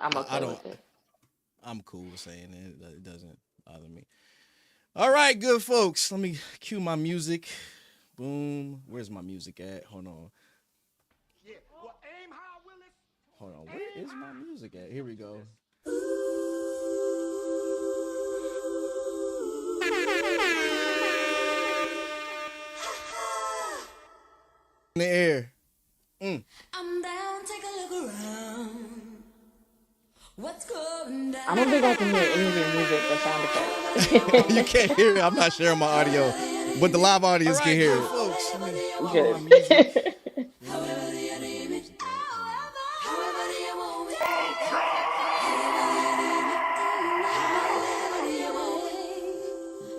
I'm I okay don't. with it. I'm cool with saying it. It doesn't bother me. All right, good folks. Let me cue my music. Boom. Where's my music at? Hold on. Yeah. Well, aim high, Willis. Hold on. Where is my music at? Here we go. In the air. I'm down, take a look around. What's going I don't think I can hear any of your music or sound effects. You can't hear it. I'm not sharing my audio, but the live audience can hear it. Folks, let me cue my music. Good.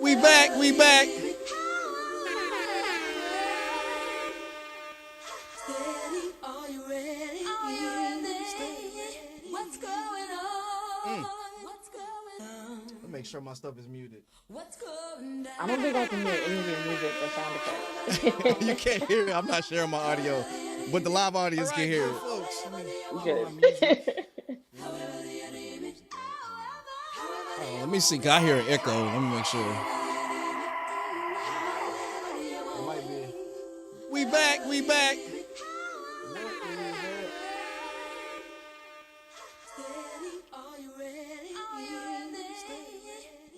We back. We back. Steady, are you ready? What's going on? What's going on? Let me make sure my stuff is muted. What's going down? I don't think I can hear any of your music or sound effects. You can't hear it. I'm not sharing my audio, but the live audience can hear it. Folks, let me cue my music. Oh, let me see. I hear an echo. Let me make sure. It might be. We back. We back. Steady, are you ready?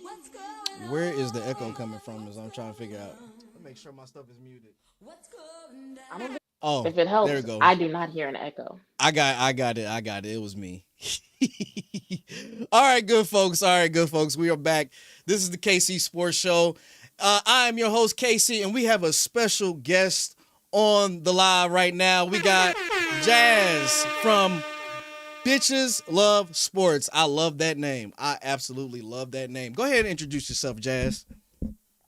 What's going on? Where is the echo coming from? Is I'm trying to figure out. Let me make sure my stuff is muted. What's going down? I don't think, Oh, if it helps, there we go. I do not hear an echo. I got it. It was me. All right, good folks. We are back. This is the KC Sports Show. I am your host, KC, and we have a special guest on the live right now. We got Jazz from Bitches Love Sports. I love that name. I absolutely love that name. Go ahead and introduce yourself, Jazz.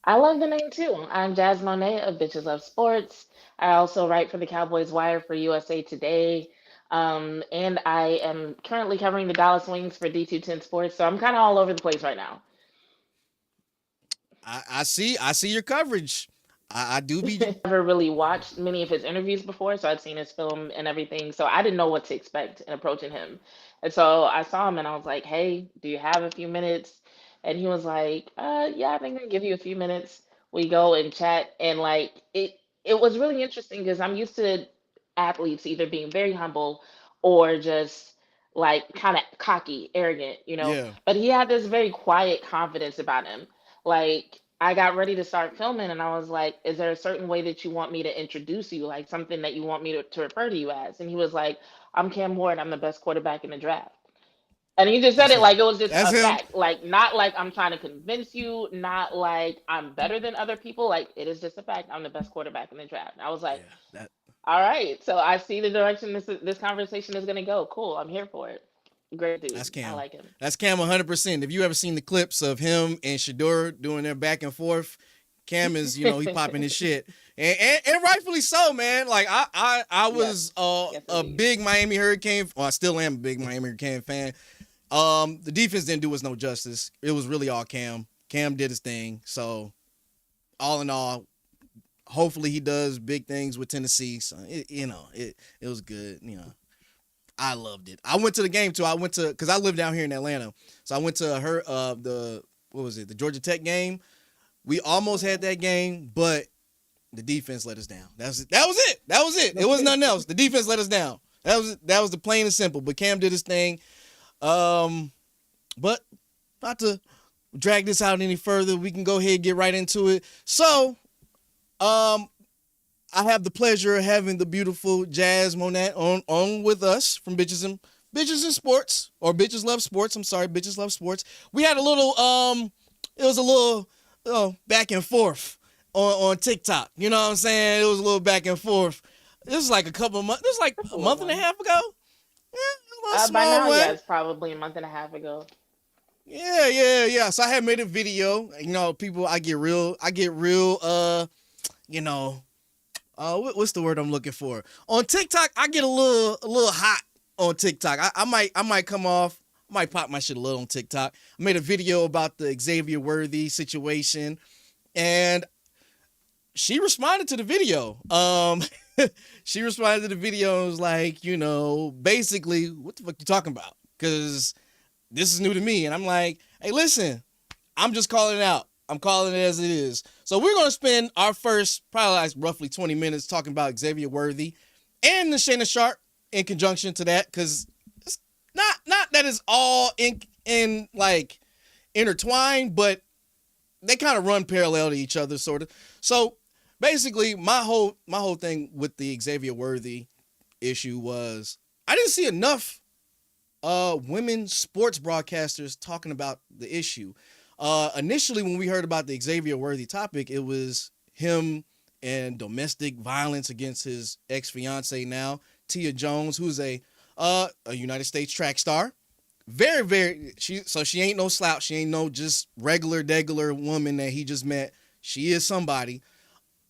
I love the name too. I'm Jazz Monet of Bitches Love Sports. I also write for the Cowboys Wire for USA Today. And I am currently covering the Dallas Wings for D210 Sports. So I'm kind of all over the place right now. I see your coverage. I do be. Never really watched many of his interviews before, so I'd seen his film and everything. So I didn't know what to expect in approaching him. And so I saw him and I was like, "Hey, do you have a few minutes?" And he was like, yeah, I think I can give you a few minutes." We go and chat, and like it was really interesting because I'm used to athletes either being very humble or just like kind of cocky, arrogant. Yeah. But he had this very quiet confidence about him. Like I got ready to start filming and I was like, "Is there a certain way that you want me to introduce you? Like something that you want me to refer to you as?" And he was like, "I'm Cam Ward. I'm the best quarterback in the draft." And he just said That's it him. like it was just That's a him. fact. Like not like I'm trying to convince you, not like I'm better than other people. Like it is just a fact. I'm the best quarterback in the draft. And I was like, Yeah. That. "All right." So I see the direction this conversation is gonna go. Cool. I'm here for it. Great That's dude. I Cam. like him. That's Cam 100%. If you ever seen the clips of him and Shador doing their back and forth, Cam is, he popping his shit. And rightfully so, man. Like I Yes. was Yes, a indeed. big Miami Hurricane, well, I still am a big Miami Hurricane fan. The defense didn't do us no justice. It was really all Cam. Cam did his thing. So all in all, hopefully he does big things with Tennessee. So it was good. I loved it. I went to the game too. Because I live down here in Atlanta, so I went to the what was it, the Georgia Tech game. We almost had that game, but the defense let us down. That was it. That was it. It was nothing else. The defense let us down. That was the plain and simple. But Cam did his thing. But not to drag this out any further, we can go ahead and get right into it. So, I have the pleasure of having the beautiful Jazz Monat on with us from Bitches and Sports, or Bitches Love Sports. I'm sorry, Bitches Love Sports. We had a little it was a little back and forth on TikTok. You know what I'm saying? It was a little back and forth. This was like a couple of months. This was like a month and a half ago. Yeah, a little By small now, one. yeah, it's probably a month and a half ago. Yeah. So I had made a video. People, I get real, what's the word I'm looking for? On TikTok, I get a little hot on TikTok. I might come off, might pop my shit a little on TikTok. I made a video about the Xavier Worthy situation, and she responded to the video. She responded to the video and was like, basically, what the fuck you talking about? because this is new to me. And I'm like, hey, listen, I'm just calling it out. I'm calling it as it is. So we're going to spend our first probably like roughly 20 minutes talking about Xavier Worthy and the Shannon Sharp in conjunction to that, because it's not that it's all in like intertwined, but they kind of run parallel to each other, sort of. So basically, my whole thing with the Xavier Worthy issue was I didn't see enough women sports broadcasters talking about the issue. Initially, when we heard about the Xavier Worthy topic, it was him and domestic violence against his ex-fiance now, Tia Jones, who's a United States track star. Very, very, she ain't no slouch. She ain't no just regular woman that he just met. She is somebody.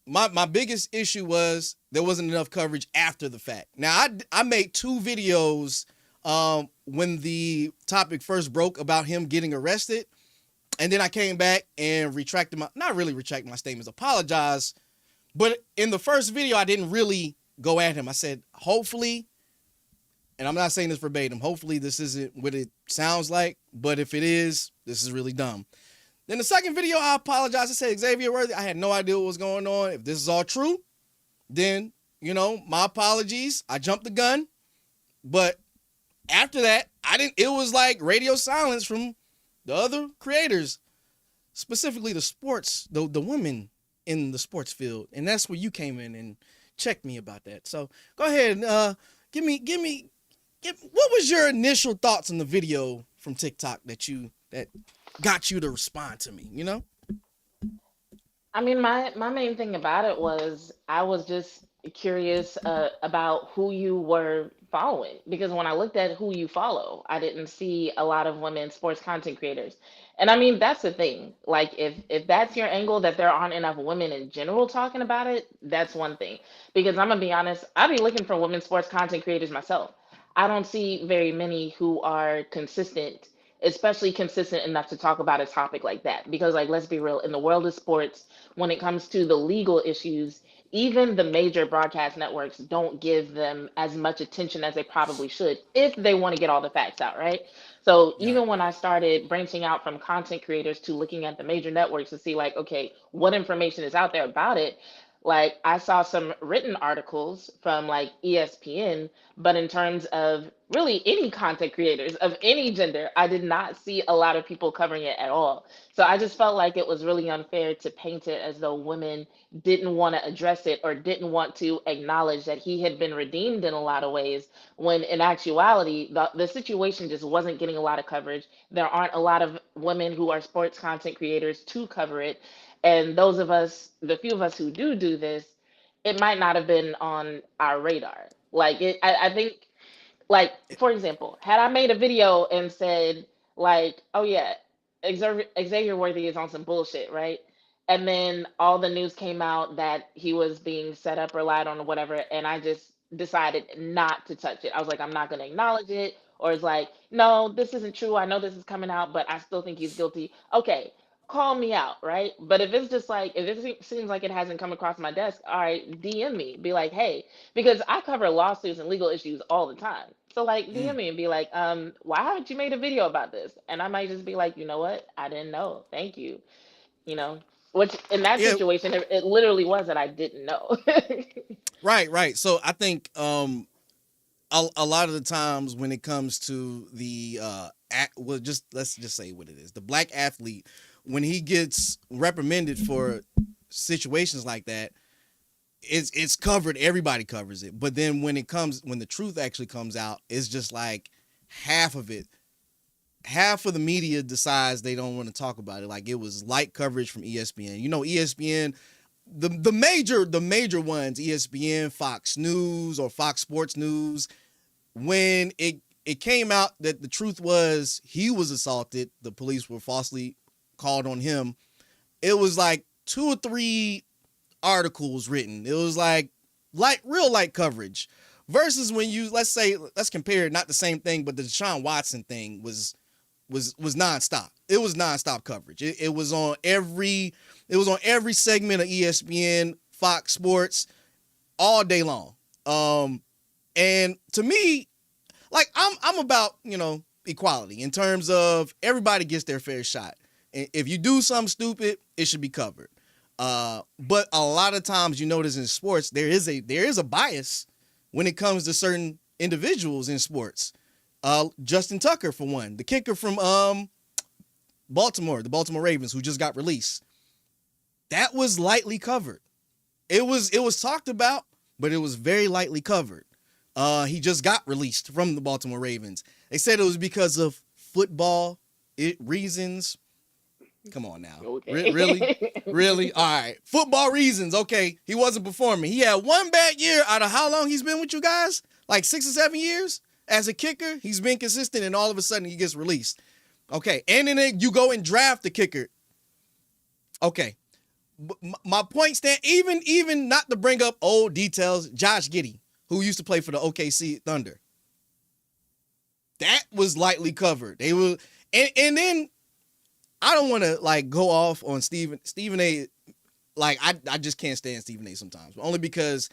My biggest issue was there wasn't enough coverage after the fact. Now, I made 2 videos when the topic first broke about him getting arrested. And then I came back and not really retracted my statements, apologized. But in the first video, I didn't really go at him. I said, hopefully, and I'm not saying this verbatim, hopefully this isn't what it sounds like, but if it is, this is really dumb. Then the second video, I apologized. I said, Xavier Worthy, I had no idea what was going on. If this is all true, then, my apologies. I jumped the gun. But after that, it was like radio silence from the other creators, specifically the women in the sports field. And that's where you came in and checked me about that. So go ahead and give me what was your initial thoughts on the video from TikTok that got you to respond to me, I mean, my main thing about it was I was just curious about who you were following, because when I looked at who you follow, I didn't see a lot of women sports content creators. And I mean, that's the thing. Like, if that's your angle, that there aren't enough women in general talking about it, that's one thing. Because I'm gonna be honest, I'd be looking for women sports content creators myself. I don't see very many who are consistent, especially consistent enough to talk about a topic like that. Because, like, let's be real, in the world of sports, when it comes to the legal issues, even the major broadcast networks don't give them as much attention as they probably should if they want to get all the facts out, right? So Yeah. even when I started branching out from content creators to looking at the major networks to see, like, okay, what information is out there about it, like I saw some written articles from like ESPN, but in terms of really any content creators of any gender, I did not see a lot of people covering it at all. So I just felt like it was really unfair to paint it as though women didn't want to address it or didn't want to acknowledge that he had been redeemed in a lot of ways, when in actuality, the situation just wasn't getting a lot of coverage. There aren't a lot of women who are sports content creators to cover it. And those of us, the few of us who do this, it might not have been on our radar. Like I think, like, for example, had I made a video and said, like, oh yeah, Xavier Worthy is on some bullshit, right? And then all the news came out that he was being set up or lied on or whatever, and I just decided not to touch it. I was like, I'm not going to acknowledge it. Or it's like, no, this isn't true. I know this is coming out, but I still think he's guilty. Okay, call me out, right? But if it's just like, if it seems like it hasn't come across my desk, all right, DM me, be like, hey, because I cover lawsuits and legal issues all the time. So like Mm. DM me and be like, why haven't you made a video about this? And I might just be like, you know what? I didn't know. Thank you. You know, which in that Yeah, situation, it literally was that I didn't know. right. So I think a lot of the times when it comes to the well, just let's just say what it is, the black athlete, when he gets reprimanded for situations like that, it's covered. Everybody covers it. But then when the truth actually comes out, it's just like half of it. Half of the media decides they don't want to talk about it. Like, it was light coverage from ESPN. ESPN, the major ones, ESPN, Fox News or Fox Sports News. When it came out that the truth was he was assaulted, the police were falsely called on him. It was like 2 or 3 articles written. It was like real light coverage. Versus when let's compare, not the same thing, but the Deshaun Watson thing was nonstop. It was nonstop coverage. It was on every segment of ESPN, Fox Sports, all day long. And to me, like, I'm about, equality in terms of everybody gets their fair shot. And if you do something stupid, it should be covered. But a lot of times you notice in sports there is a bias when it comes to certain individuals in sports. Justin Tucker, for one, the kicker from Baltimore, the Baltimore Ravens, who just got released. That was lightly covered. It was talked about, but it was very lightly covered. He just got released from the Baltimore Ravens. They said it was because of football reasons. Come on now. Really? Okay. Really? All right. Football reasons. Okay. He wasn't performing. He had one bad year out of how long he's been with you guys? Like 6 or 7 years as a kicker. He's been consistent, and all of a sudden he gets released. Okay. And then you go and draft the kicker. Okay. My point stand, even not to bring up old details, Josh Giddey, who used to play for the OKC Thunder. That was lightly covered. They were, and then I don't want to like go off on Stephen A. Like I just can't stand Stephen A. sometimes, only because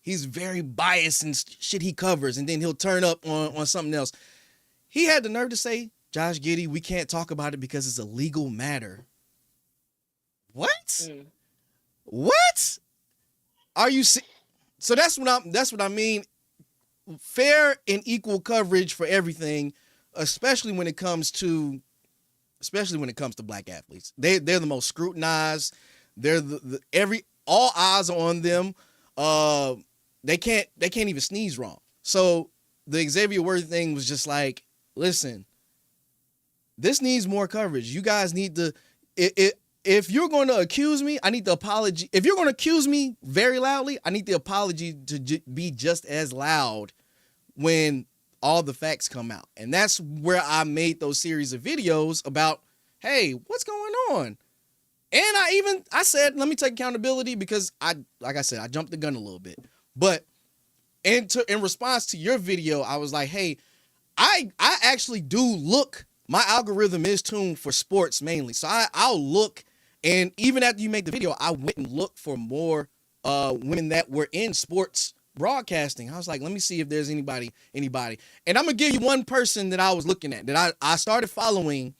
he's very biased and shit he covers, and then he'll turn up on something else. He had the nerve to say, Josh Giddey, we can't talk about it because it's a legal matter. What? Mm. What? Are you so that's what I mean. Fair and equal coverage for everything, especially when it comes to black athletes. They're the most scrutinized. They're all eyes are on them. They can't even sneeze wrong. So the Xavier Worthy thing was just like, listen, this needs more coverage. You guys need to if you're going to accuse me, I need the apology. If you're going to accuse me very loudly, I need the apology to be just as loud when all the facts come out. And that's where I made those series of videos about, hey, what's going on? And I said, let me take accountability because like I said, I jumped the gun a little bit. But in response to your video, I was like, hey, I actually do look, my algorithm is tuned for sports mainly. So I'll look, and even after you make the video, I went and looked for more women that were in sports broadcasting. I was like, let me see if there's anybody. And I'm gonna give you one person that I was looking at that I started following.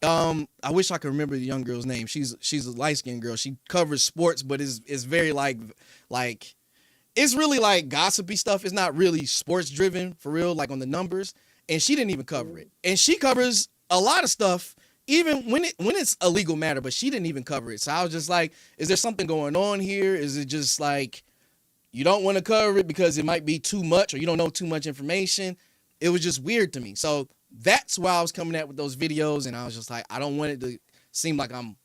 I wish I could remember the young girl's name. She's a light-skinned girl. She covers sports, but is very like it's really like gossipy stuff. It's not really sports driven for real, like on the numbers. And she didn't even cover it. And she covers a lot of stuff, even when it's a legal matter, but she didn't even cover it. So I was just like, is there something going on here? Is it just like you don't want to cover it because it might be too much or you don't know too much information? It was just weird to me. So that's why I was coming at with those videos, and I was just like, I don't want it to seem like I'm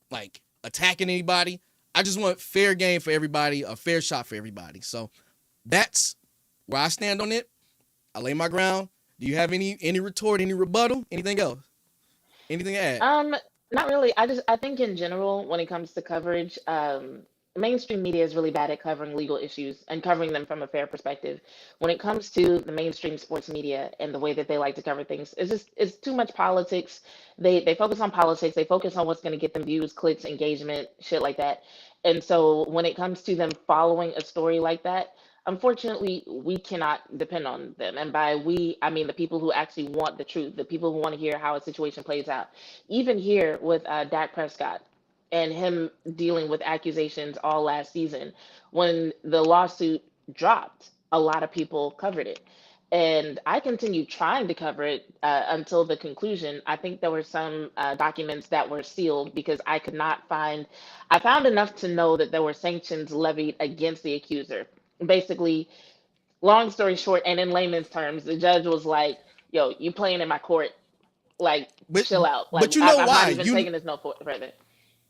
like attacking anybody. I just want fair game for everybody, a fair shot for everybody. So that's where I stand on it. I lay my ground. Do you have any retort, any rebuttal, anything else? Anything to add? Not really. I think in general, when it comes to coverage, mainstream media is really bad at covering legal issues and covering them from a fair perspective. When it comes to the mainstream sports media and the way that they like to cover things, it's too much politics. They focus on politics. They focus on what's going to get them views, clicks, engagement, shit like that. And so when it comes to them following a story like that, unfortunately, we cannot depend on them. And by we, I mean the people who actually want the truth, the people who want to hear how a situation plays out. Even here with Dak Prescott and him dealing with accusations all last season, when the lawsuit dropped, a lot of people covered it. And I continued trying to cover it until the conclusion. I think there were some documents that were sealed because I could not find, I found enough to know that there were sanctions levied against the accuser. Basically, long story short, and in layman's terms, the judge was like, yo, you playing in my court, like, But chill out. Like, but you know I'm not why? even taking this no further.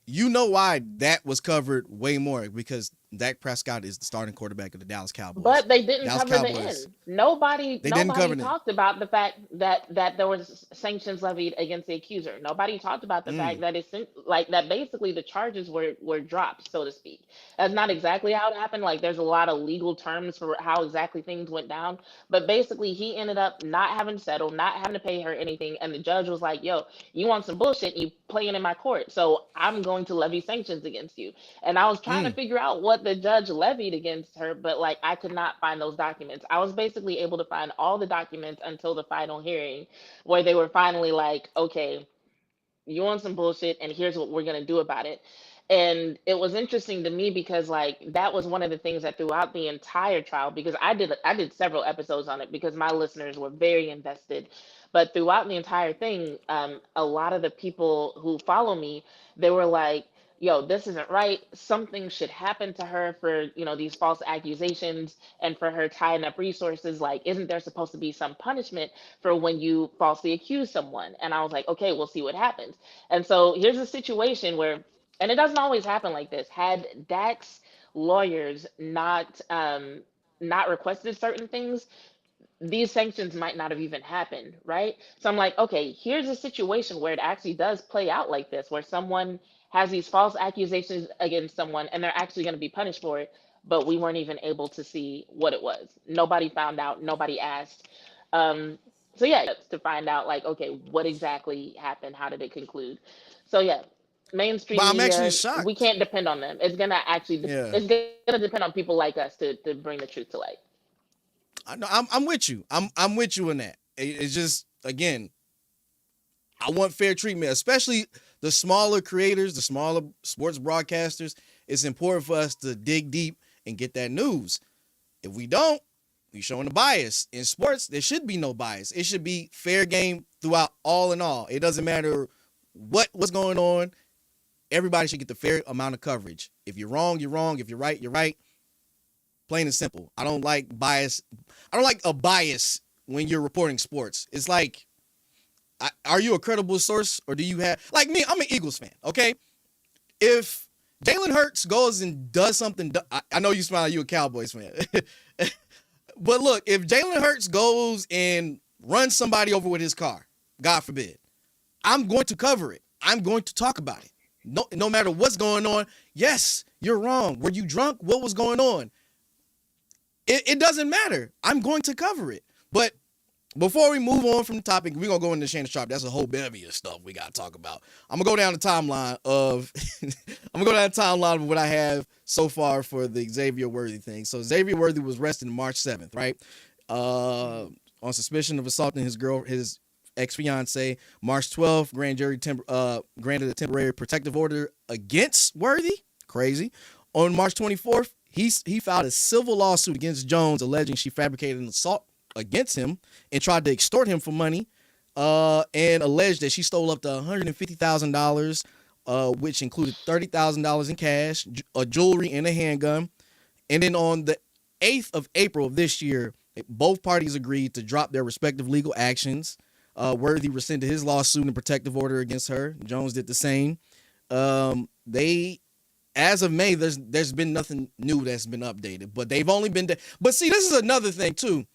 You know why that was covered way more, because Dak Prescott is the starting quarterback of the Dallas Cowboys. But they didn't Dallas cover the Cowboys. end. Nobody, They didn't nobody cover them. talked about the fact that there was sanctions levied against the accuser. Nobody talked about the fact Mm, that it's like that. Basically, the charges were dropped, so to speak. That's not exactly how it happened. Like, there's a lot of legal terms for how exactly things went down. But basically, he ended up not having to settle, not having to pay her anything, and the judge was like, "Yo, you want some bullshit? You playing in my court, so I'm going to levy sanctions against you." And I was trying to mm, figure out what what the judge levied against her, but like I could not find those documents. I was basically able to find all the documents until the final hearing, where they were finally like, okay, you on some bullshit and here's what we're going to do about it. And it was interesting to me because like that was one of the things that throughout the entire trial, because I did several episodes on it because my listeners were very invested, but throughout the entire thing, a lot of the people who follow me, they were like, yo, this isn't right, something should happen to her for these false accusations and for her tying up resources. Like, isn't there supposed to be some punishment for when you falsely accuse someone? And I was like, okay, we'll see what happens. And so here's a situation where, and it doesn't always happen like this. Had Dak's lawyers not requested certain things, these sanctions might not have even happened, right? So I'm like, okay, here's a situation where it actually does play out like this, where someone has these false accusations against someone and they're actually going to be punished for it, but we weren't even able to see what it was. Nobody found out, nobody asked. Um, so yeah, to find out like, okay, what exactly happened? How did it conclude? So yeah, But mainstream I'm actually media, we shocked. can't depend on them. It's gonna actually, Yeah, it's gonna depend on people like us to bring the truth to light. I know. I'm with you. I'm with you in that. It's just again, I want fair treatment, especially the smaller creators, the smaller sports broadcasters. It's important for us to dig deep and get that news. If we don't, we showing the bias. In sports, there should be no bias. It should be fair game throughout all in all. It doesn't matter what's going on. Everybody should get the fair amount of coverage. If you're wrong, you're wrong. If you're right, you're right. Plain and simple. I don't like bias. I don't like a bias when you're reporting sports. It's like, are you a credible source or do you have, like me, I'm an Eagles fan, okay? If Jalen Hurts goes and does something, I know you smile, you a Cowboys fan. But look, if Jalen Hurts goes and runs somebody over with his car, God forbid, I'm going to cover it. I'm going to talk about it. No matter what's going on. Yes, you're wrong. Were you drunk? What was going on? It doesn't matter. I'm going to cover it. But before we move on from the topic, we're going to go into Shannon Sharp. That's a whole bevy of stuff we got to talk about. I'm going to go down the timeline of what I have so far for the Xavier Worthy thing. So Xavier Worthy was arrested on March 7th, right? On suspicion of assaulting his ex-fiance. March 12th, grand jury granted a temporary protective order against Worthy. Crazy. On March 24th, he filed a civil lawsuit against Jones, alleging she fabricated an assault against him and tried to extort him for money, and alleged that she stole up to $150,000, which included $30,000 in cash, jewelry, and a handgun. And then on the 8th of April of this year, both parties agreed to drop their respective legal actions. Worthy rescinded his lawsuit and protective order against her. Jones did the same. As of May, there's been nothing new that's been updated, but they've only been. But see, this is another thing too.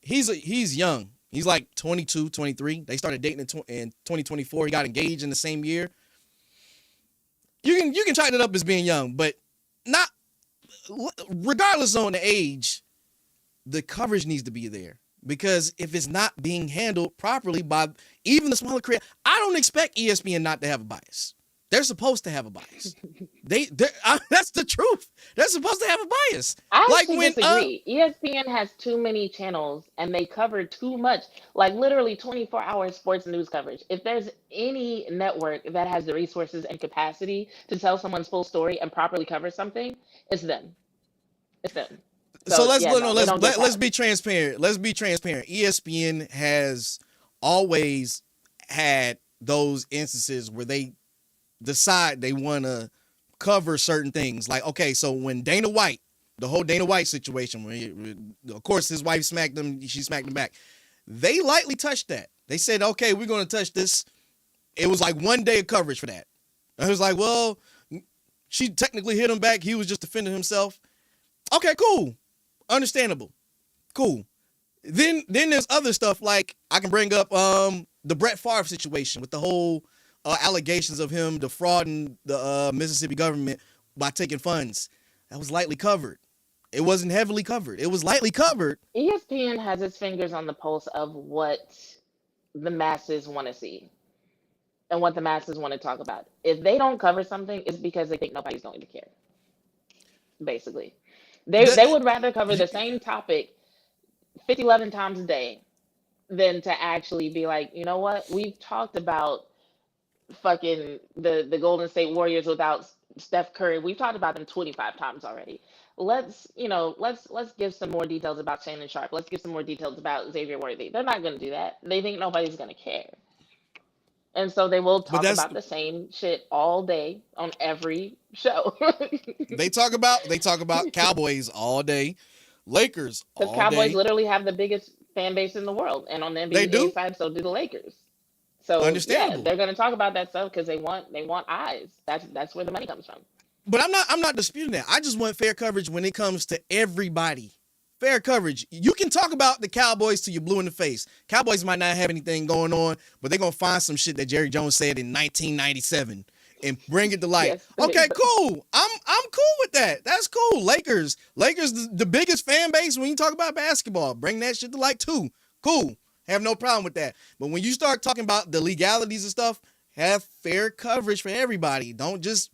He's young. He's like 22, 23. They started dating in 2024. He got engaged in the same year. You can chalk it up as being young, but not regardless on the age. The coverage needs to be there, because if it's not being handled properly by even the smaller creator, I don't expect ESPN not to have a bias. They're supposed to have a bias. That's the truth. They're supposed to have a bias. I Like actually when disagree. ESPN has too many channels and they cover too much, like literally 24-hour sports news coverage. If there's any network that has the resources and capacity to tell someone's full story and properly cover something, it's them. It's them. so So let's yeah, go no, no, they don't get let's past be it. transparent. Let's be transparent. ESPN has always had those instances where they decide they want to cover certain things. Like, okay, so when Dana White, the whole Dana White situation, of course his wife smacked him, she smacked him back. They lightly touched that. They said, okay, we're going to touch this. It was like 1 day of coverage for that. I was like, well, she technically hit him back. He was just defending himself. Okay, cool. Understandable. Cool. Then there's other stuff, like I can bring up the Brett Favre situation with the whole allegations of him defrauding the Mississippi government by taking funds. That was lightly covered. It wasn't heavily covered. It was lightly covered. ESPN has its fingers on the pulse of what the masses want to see and what the masses want to talk about. If they don't cover something, it's because they think nobody's going to care. basically. That, They would rather cover the same topic 50, 11 times a day than to actually be like, you know what? We've talked about fucking the Golden State Warriors without Steph Curry. We've talked about them 25 times already. Let's give some more details about Shannon Sharp. Let's give some more details about Xavier Worthy. They're not going to do that. They think nobody's going to care. And so they will but talk that's about the same shit all day on every show. they talk about Cowboys all day, Lakers Because all Cowboys day. literally have the biggest fan base in the world, and on the They NBA do. side, so do the Lakers. So yeah, Understandable. they're going to talk about that stuff because they want eyes. That's where the money comes from. But I'm not disputing that. I just want fair coverage when it comes to everybody. Fair coverage. You can talk about the Cowboys till you're blue in the face. Cowboys might not have anything going on, but they're gonna find some shit that Jerry Jones said in 1997 and bring it to light. Yes, Okay, cool. I'm cool with that. That's cool. Lakers, the biggest fan base when you talk about basketball. Bring that shit to light too. Cool. Have no problem with that. But when you start talking about the legalities and stuff, have fair coverage for everybody. Don't just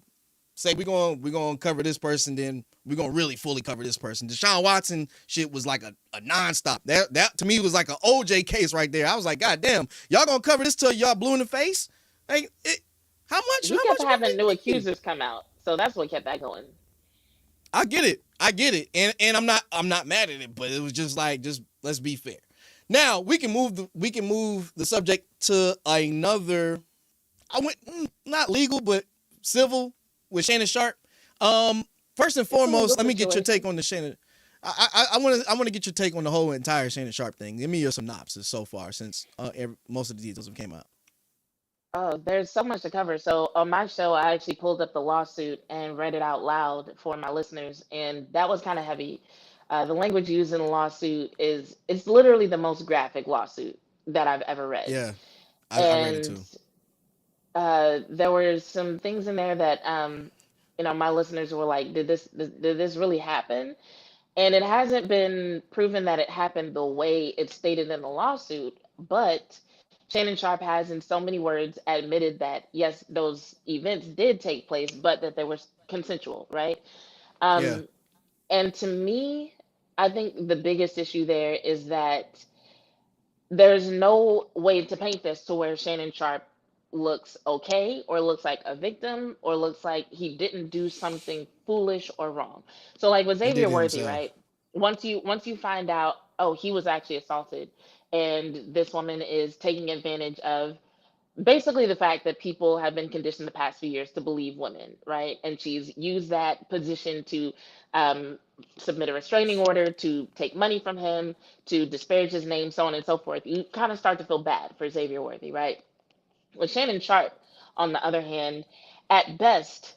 say we're gonna cover this person, then we're gonna really fully cover this person. Deshaun Watson shit was like a nonstop. That to me was like an OJ case right there. I was like, God damn, y'all gonna cover this till y'all blue in the face? Like, how much? he How kept much more having can new you need? accusers come out, so that's what kept that going. I get it. I get it. And I'm not mad at it, but it was just like, just let's be fair. Now we can move the subject to another. I went not legal but civil with Shannon Sharp. First and It's a legal foremost, let me get your take situation. on the Shannon. I want to get your take on the whole entire Shannon Sharp thing. Give me your synopsis so far, since most of the details have came out. Oh, there's so much to cover. So on my show, I actually pulled up the lawsuit and read it out loud for my listeners, and that was kind of heavy. The language used in the lawsuit is it's literally the most graphic lawsuit that I've ever read, Yeah, I read it and too. there were some things in there that my listeners were like, did this really happen? And it hasn't been proven that it happened the way it's stated in the lawsuit, but Shannon Sharp has, in so many words, admitted that yes, those events did take place, but that they were consensual, right? Yeah, Um, and to me, I think the biggest issue there is that there's no way to paint this to where Shannon Sharp looks okay or looks like a victim or looks like he didn't do something foolish or wrong. So like with he did Xavier it Worthy, himself. right? Once you find out, oh, he was actually assaulted and this woman is taking advantage of basically the fact that people have been conditioned the past few years to believe women, right? And she's used that position to um, submit a restraining order, to take money from him, to disparage his name, so on and so forth. You kind of start to feel bad for Xavier Worthy, right? With Shannon Sharp, on the other hand, at best,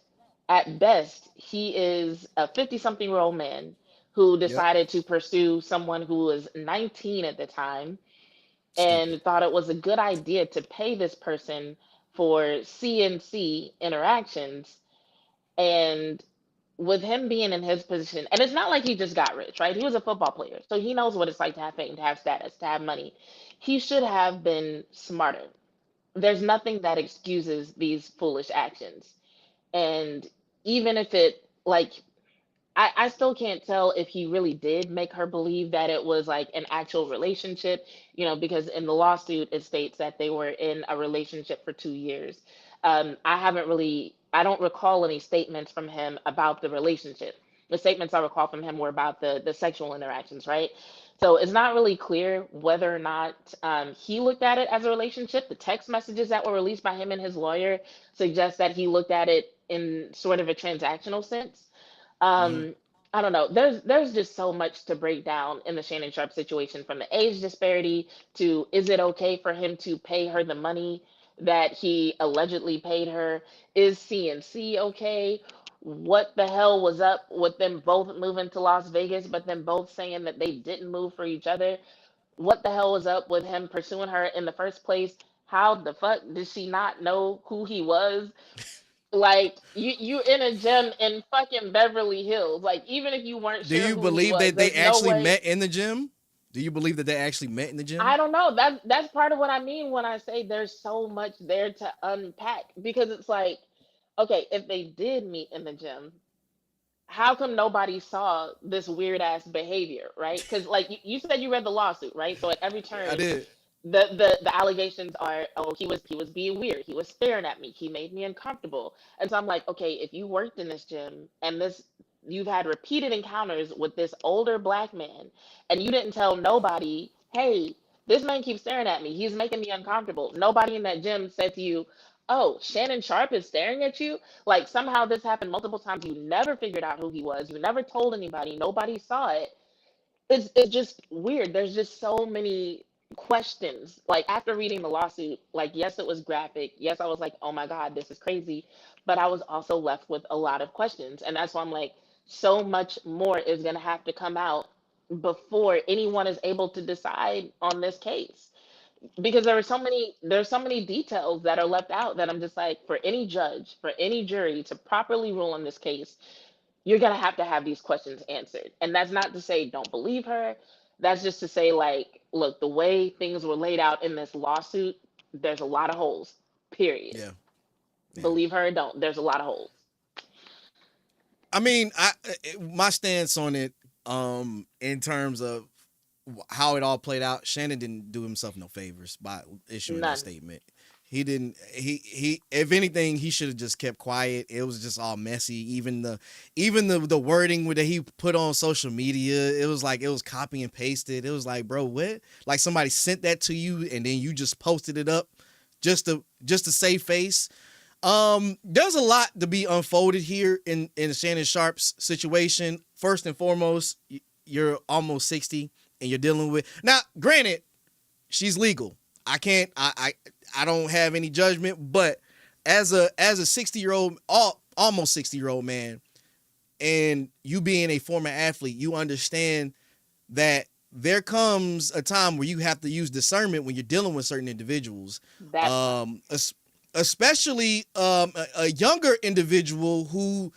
at best, he is a 50-something-year-old man who Yep. decided to pursue someone who was 19 at the time Stupid. and thought it was a good idea to pay this person for CNC interactions. And with him being in his position, and it's not like he just got rich, right? He was a football player, so he knows what it's like to have fame, to have status, to have money. He should have been smarter. There's nothing that excuses these foolish actions. And even if it, like, I still can't tell if he really did make her believe that it was like an actual relationship, because in the lawsuit it states that they were in a relationship for 2 years. I don't recall any statements from him about the relationship. The statements I recall from him were about the sexual interactions, right? So it's not really clear whether or not he looked at it as a relationship. The text messages that were released by him and his lawyer suggest that he looked at it in sort of a transactional sense. Hmm. um I don't know. There's just so much to break down in the Shannon Sharp situation, from the age disparity to, is it okay for him to pay her the money that he allegedly paid her? Is CNC okay? What the hell was up with them both moving to Las Vegas, but then both saying that they didn't move for each other? What the hell was up with him pursuing her in the first place? How the fuck did she not know who he was? Like, you in a gym in fucking Beverly Hills. Like, even if you weren't Do sure you who he believe was, that they there's no actually way. met in the gym? Do you believe that they actually met in the I gym? don't know. That's part of what I mean when I say there's so much there to unpack, because it's like, okay, if they did meet in the gym, how come nobody saw this weird ass behavior, right? Because like you said, you read the lawsuit, right? So at every I turn, did. the allegations are, oh, he was being weird, he was staring at me, he made me uncomfortable. And so I'm like, okay, if you worked in this gym and this you've had repeated encounters with this older black man and you didn't tell nobody, hey, this man keeps staring at me, he's making me uncomfortable. Nobody in that gym said to you, oh, Shannon Sharp is staring at you. Like somehow this happened multiple times, you never figured out who he was, you never told anybody, nobody saw it. It's just weird. There's just so many questions. Like after reading the lawsuit, like yes, it was graphic. Yes, I was like, oh my God, this is crazy. But I was also left with a lot of questions. And that's why I'm like, so much more is gonna have to come out before anyone is able to decide on this case. Because there's so many details that are left out that I'm just like, for any judge, for any jury to properly rule on this case, you're going to have these questions answered. And that's not to say don't believe her. That's just to say, like, look, the way things were laid out in this lawsuit, there's a lot of holes, period. Yeah. Yeah. Believe her or don't, there's a lot of holes. I mean, my stance on it, in terms of how it all played out, Shannon didn't do himself no favors by issuing that None. statement. He didn't. If anything, he should have just kept quiet. It was just all messy. Even the wording that he put on social media, it was like it was copy and pasted. It was like, bro, what? Like somebody sent that to you and then you just posted it up just to save face. There's a lot to be unfolded here in Shannon Sharp's situation. First and foremost, you're almost 60 and you're dealing with, now granted, she's legal. I can't, I don't have any judgment, but as a 60-year-old, almost 60-year-old man, and you being a former athlete, you understand that there comes a time where you have to use discernment when you're dealing with certain individuals. That part. Um, Especially a younger individual who,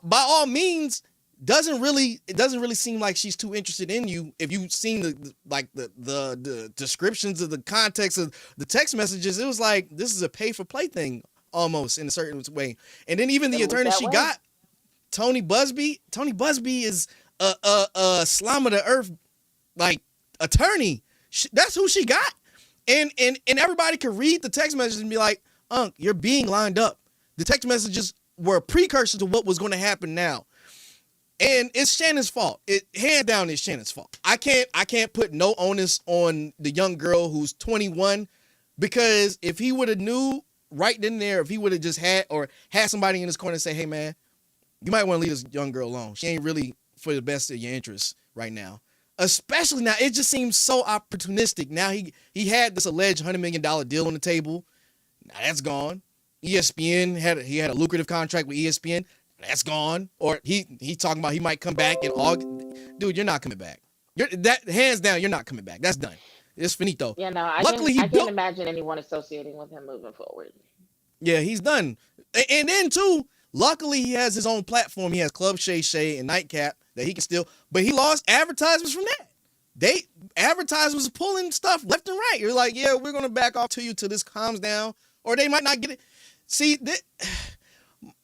by all means, it doesn't really seem like she's too interested in you. If you've seen the descriptions of the context of the text messages, it was like this is a pay for play thing almost in a certain way. And then even It the looked attorney that she way. got, Tony Busby. Tony Busby is a slime of the earth like attorney. That's who she got. And everybody could read the text messages and be like, Unc, you're being lined up. The text messages were a precursor to what was going to happen now. And it's Shannon's fault. It hands down is Shannon's fault. I can't put no onus on the young girl who's 21, because if he would have knew right then and there, if he would have just had somebody in his corner and say, hey man, you might want to leave this young girl alone. She ain't really for the best of your interests right now. Especially now, it just seems so opportunistic. Now he had this alleged $100 million deal on the table. Now that's gone. ESPN had a lucrative contract with ESPN. That's gone. Or he talking about he might come back in August. Dude, you're not coming back. That hands down, you're not coming back. That's done. It's finito. Yeah, no, Luckily he I can't built. imagine anyone associating with him moving forward. Yeah, he's done. And then too, luckily he has his own platform. He has Club Shay Shay and Nightcap that he can still, but he lost advertisements from that. Advertisers pulling stuff left and right. You're like, yeah, we're gonna back off to you till this calms down, or they might not get it. See,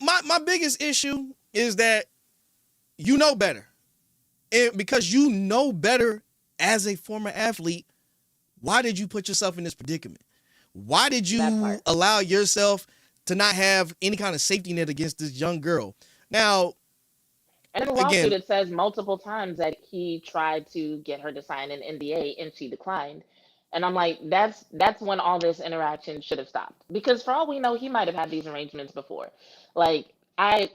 my biggest issue is that you know better, and because you know better as a former athlete, why did you put yourself in this predicament? Why did That you part. allow yourself to not have any kind of safety net against this young girl? Now, And in the lawsuit, again, it says multiple times that he tried to get her to sign an NDA and she declined. And I'm like, that's when all this interaction should have stopped. Because for all we know, he might have had these arrangements before. Like I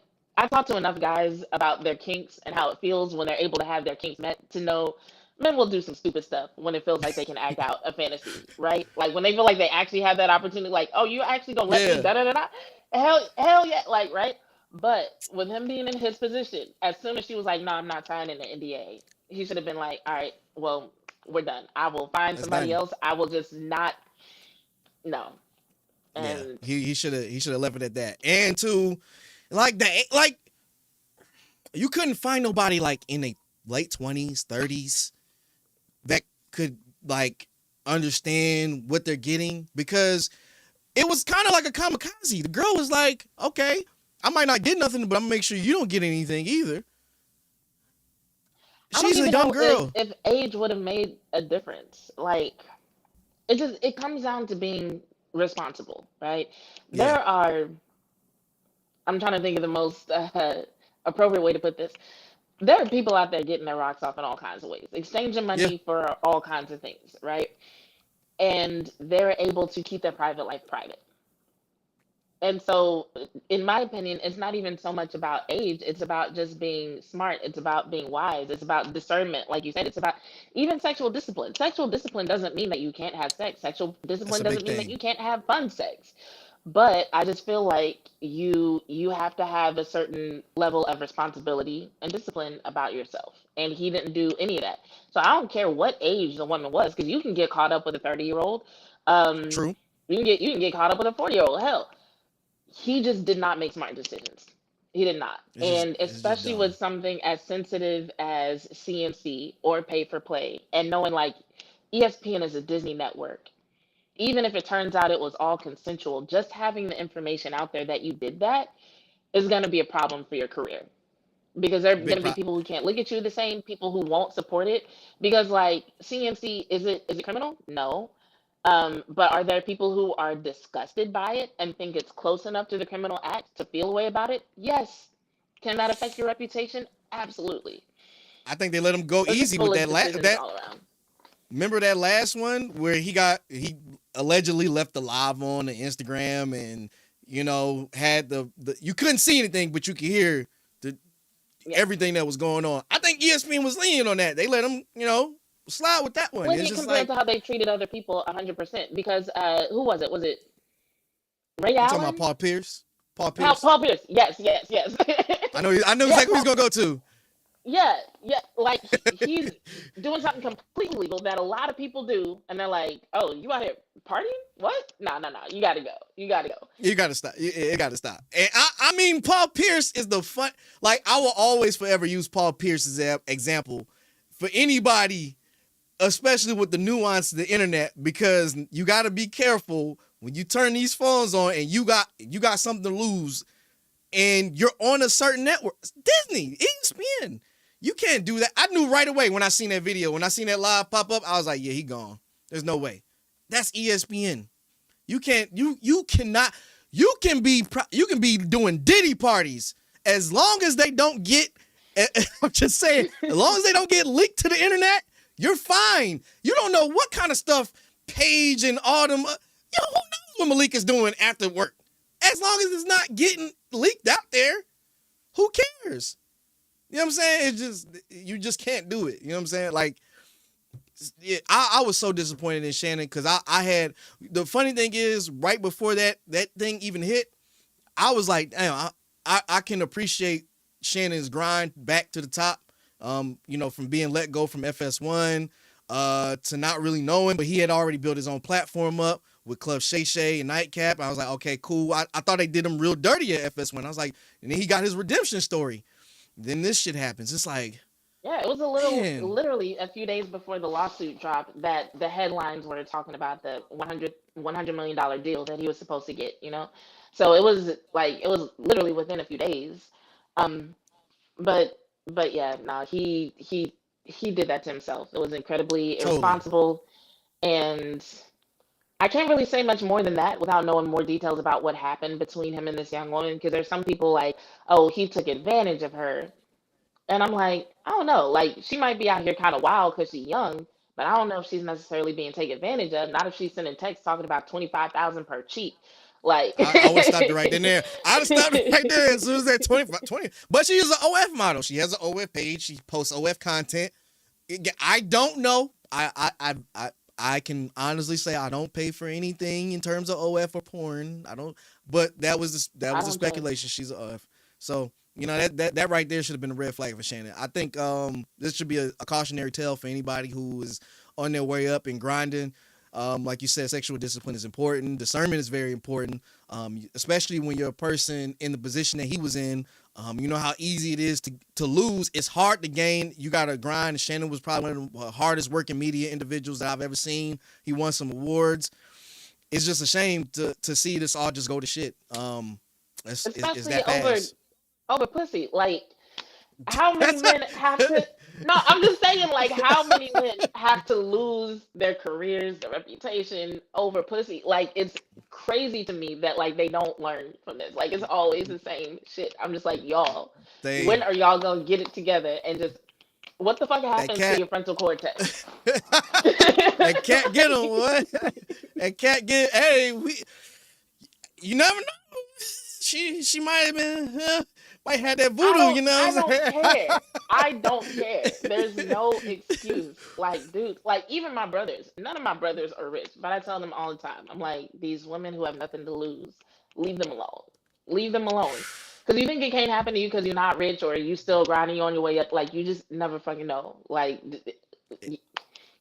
talked to enough guys about their kinks and how it feels when they're able to have their kinks met to know men will do some stupid stuff when it feels like they can act out a fantasy, right? Like when they feel like they actually have that opportunity, like, oh, you actually gonna let me yeah, da da da da. Hell yeah, like right. But with him being in his position, as soon as she was like, "No, I'm not signing the NDA," he should have been like, "All right, well, we're done. I will find that's somebody done. else. I will just not no." Yeah, And he should have left it at that. And to like you couldn't find nobody like in a late 20s, 30s that could like understand what they're getting, because it was kind of like a kamikaze. The girl was like, okay, I might not get nothing, but I'm gonna make sure you don't get anything either. I don't She's a even young know girl. if age would have made a difference. Like it comes down to being responsible, right? Yeah. There are I'm trying to think of the most appropriate way to put this. There are people out there getting their rocks off in all kinds of ways, exchanging Yeah. money for all kinds of things, right? And they're able to keep their private life private. And so, in my opinion, it's not even so much about age. It's about just being smart. It's about being wise. It's about discernment. Like you said, it's about even sexual discipline. Sexual discipline doesn't mean that you can't have sex. Sexual That's discipline a big doesn't mean that thing. you can't have fun sex. But I just feel like you have to have a certain level of responsibility and discipline about yourself. And he didn't do any of that. So I don't care what age the woman was, because you can get caught up with a 30-year-old. Um, True. you can get caught up with a 40-year-old. Hell, he just did not make smart decisions. He did not. And It's just especially with dumb. something as sensitive as CMC or pay for play, and knowing like ESPN is a Disney network, even if it turns out it was all consensual, just having the information out there that you did that is going to be a problem for your career. Because there are going Big to be pro. people who can't look at you the same, people who won't support it. Because like CMC, is it criminal? No. But are there people who are disgusted by it and think it's close enough to the criminal act to feel a way about it? Yes. Can that affect your reputation? Absolutely. I think they let him go It's just easy with full of that. decisions That all around. remember that last one where he allegedly left the live on the Instagram and had the you couldn't see anything but you could hear the Yeah. everything that was going on. I think ESPN was leaning on that. They let him slide with that one. It's Lenient just compared like to how they treated other people, 100%. Because who was it? Was it Ray you talking about Allen? Paul Pierce. Paul Paul, Pierce. Paul Pierce. Yes, yes, yes. I know Yeah, exactly who he's gonna go to. yeah, yeah. Like he's doing something completely legal that a lot of people do, and they're like, "Oh, you out here partying? What? No, no, no. You got to go. You got to go." You gotta stop. It gotta stop. And I mean, Paul Pierce is the fun. Like I will always forever use Paul Pierce as an example for anybody, especially with the nuance of the internet, because you got to be careful when you turn these phones on and you got something to lose, and you're on a certain network. It's Disney, ESPN. You can't do that. I knew right away when I seen that video, when I seen that live pop up, I was like, yeah, he gone. There's no way. That's ESPN. You can't. You cannot. You can be doing Diddy parties as long as they don't get. I'm just saying, as long as they don't get leaked to the internet, you're fine. You don't know what kind of stuff Paige and Autumn. Who knows what Malik is doing after work? As long as it's not getting leaked out there, who cares? You know what I'm saying? It's just you just can't do it. You know what I'm saying? Like, yeah, I was so disappointed in Shannon because I had the funny thing is right before that thing even hit, I was like, damn, I can appreciate Shannon's grind back to the top. From being let go from FS1 to not really knowing, but he had already built his own platform up with Club Shay Shay and Nightcap. I was like, okay, cool. I thought they did him real dirty at FS1. I was like, and then he got his redemption story. Then this shit happens. It's like, Yeah, it was man, literally a few days before the lawsuit dropped that the headlines were talking about the $100 million deal that he was supposed to get, you know? So it was literally within a few days. Um, but yeah, no, he did that to himself. It was incredibly totally. irresponsible, and I can't really say much more than that without knowing more details about what happened between him and this young woman, because there's some people like, oh, he took advantage of her. And I'm like, I don't know. Like, she might be out here kind of wild because she's young, but I don't know if she's necessarily being taken advantage of. Not if she's sending texts talking about 25,000 per cheat. Like, I would have stopped it right then there. I'd have stopped it right there as soon as that 20. But she is an OF model. She has an OF page. She posts OF content. I don't know. I can honestly say I don't pay for anything in terms of OF or porn. I don't. But that I was a don't judge. speculation. She's an OF. So that right there should have been a red flag for Shannon. I think this should be a cautionary tale for anybody who is on their way up and grinding. Like you said, sexual discipline is important. Discernment is very important, especially when you're a person in the position that he was in. You know how easy it is to lose. It's hard to gain. You got to grind. Shannon was probably one of the hardest working media individuals that I've ever seen. He won some awards. It's just a shame to see this all just go to shit. Is especially that fast? over pussy. Like, how many That's men have to? No, I'm just saying, like, how many men have to lose their careers, their reputation over pussy? Like, it's crazy to me that like they don't learn from this. Like, it's always the same shit. I'm just like, y'all, when they are y'all gonna get it together and just what the fuck that happens to cat your frontal cortex? that cat get him what? That cat get hey we you never know. She might have been might have that voodoo. You know I what don't I'm care. I don't care. There's saying? no excuse. Like, dude, like even my brothers, none of my brothers are rich, but I tell them all the time, I'm like, these women who have nothing to lose, leave them alone. Leave them alone. Because you think it can't happen to you because you're not rich or you still grinding on your way up. Like, you just never fucking know. Like,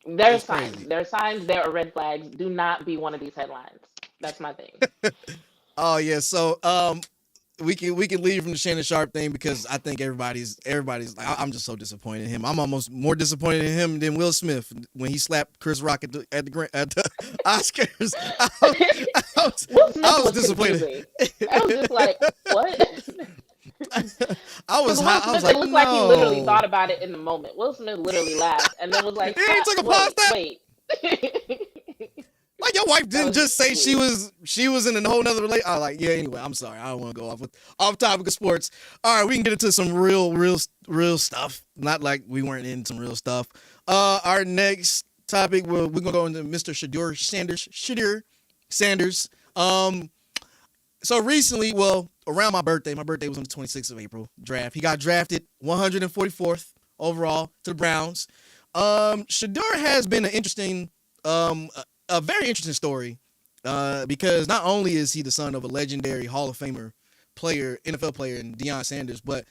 there are It's signs. crazy. There are signs. There are red flags. Do not be one of these headlines. That's my thing. Oh yeah, so we can leave from the Shannon Sharp thing because I think everybody's like I'm just so disappointed in him. I'm almost more disappointed in him than Will Smith when he slapped Chris Rock at the Oscars. I was, Will Smith I was was disappointed. confusing. I was just like, what? I was Because Will I was Smith, it like looked like he literally no. thought about it in the moment. Will Smith literally laughed and then was like, He ah, took a pause wait, step. wait. Like your wife That didn't was just say she weird. was in a whole nother relationship. I was like, yeah. Anyway, I'm sorry. I don't want to go off topic of sports. All right, we can get into some real stuff. Not like we weren't in some real stuff. Our next topic, we're gonna go into Mr. Shadur Sanders. Shadur Sanders. So recently, well, around my birthday was on the 26th of April. Draft. He got drafted 144th overall to the Browns. Shadur has been an interesting a very interesting story because not only is he the son of a legendary Hall of Famer player, NFL player, and Deion Sanders, but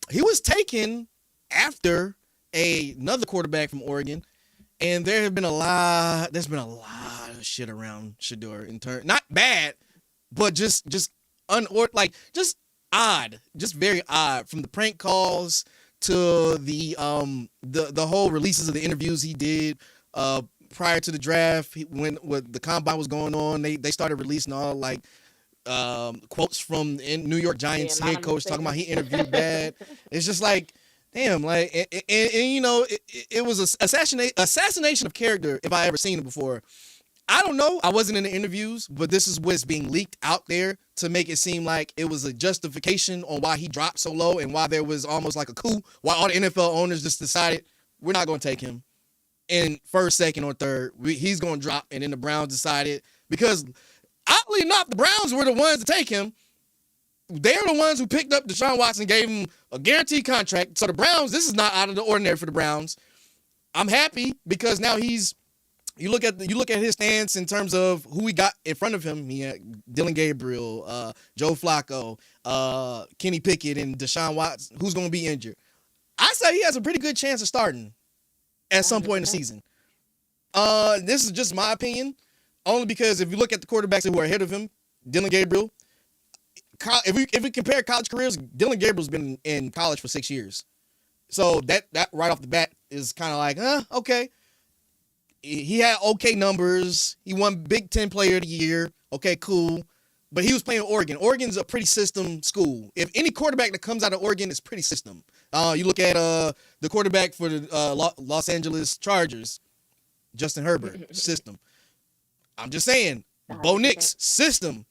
he was taken after another quarterback from Oregon, and there's been a lot of shit around Shador in turn, not bad, but just just odd, just very odd, from the prank calls to the whole releases of the interviews he did prior to the draft. When the combine was going on, they started releasing all like quotes from New York The Giants head anonymous coach talking about he statements. interviewed bad. It's just like, damn, like, and you know, it was a assassination of character if I ever seen it before. I don't know. I wasn't in the interviews, but this is what's being leaked out there to make it seem like it was a justification on why he dropped so low and why there was almost like a coup, why all the NFL owners just decided we're not going to take him in first, second, or third. He's going to drop, and then the Browns decided because oddly enough, the Browns were the ones to take him. They're the ones who picked up Deshaun Watson, gave him a guaranteed contract. So the Browns, this is not out of the ordinary for the Browns. I'm happy because now you look at his stance in terms of who we got in front of him. He had Dylan Gabriel, Joe Flacco, Kenny Pickett, and Deshaun Watson, who's going to be injured. I say he has a pretty good chance of starting at some point in the 100%. season. This is just my opinion, only because if you look at the quarterbacks who are ahead of him, Dylan Gabriel. If we compare college careers, Dylan Gabriel's been in college for 6 years, so that right off the bat is kind of like, okay. He had okay numbers. He won Big Ten Player of the Year. Okay, cool. But he was playing Oregon. Oregon's a pretty system school. If any quarterback that comes out of Oregon is pretty system. You look at the quarterback for the Los Angeles Chargers, Justin Herbert, system. I'm just saying, Bo 100%. Nix, system.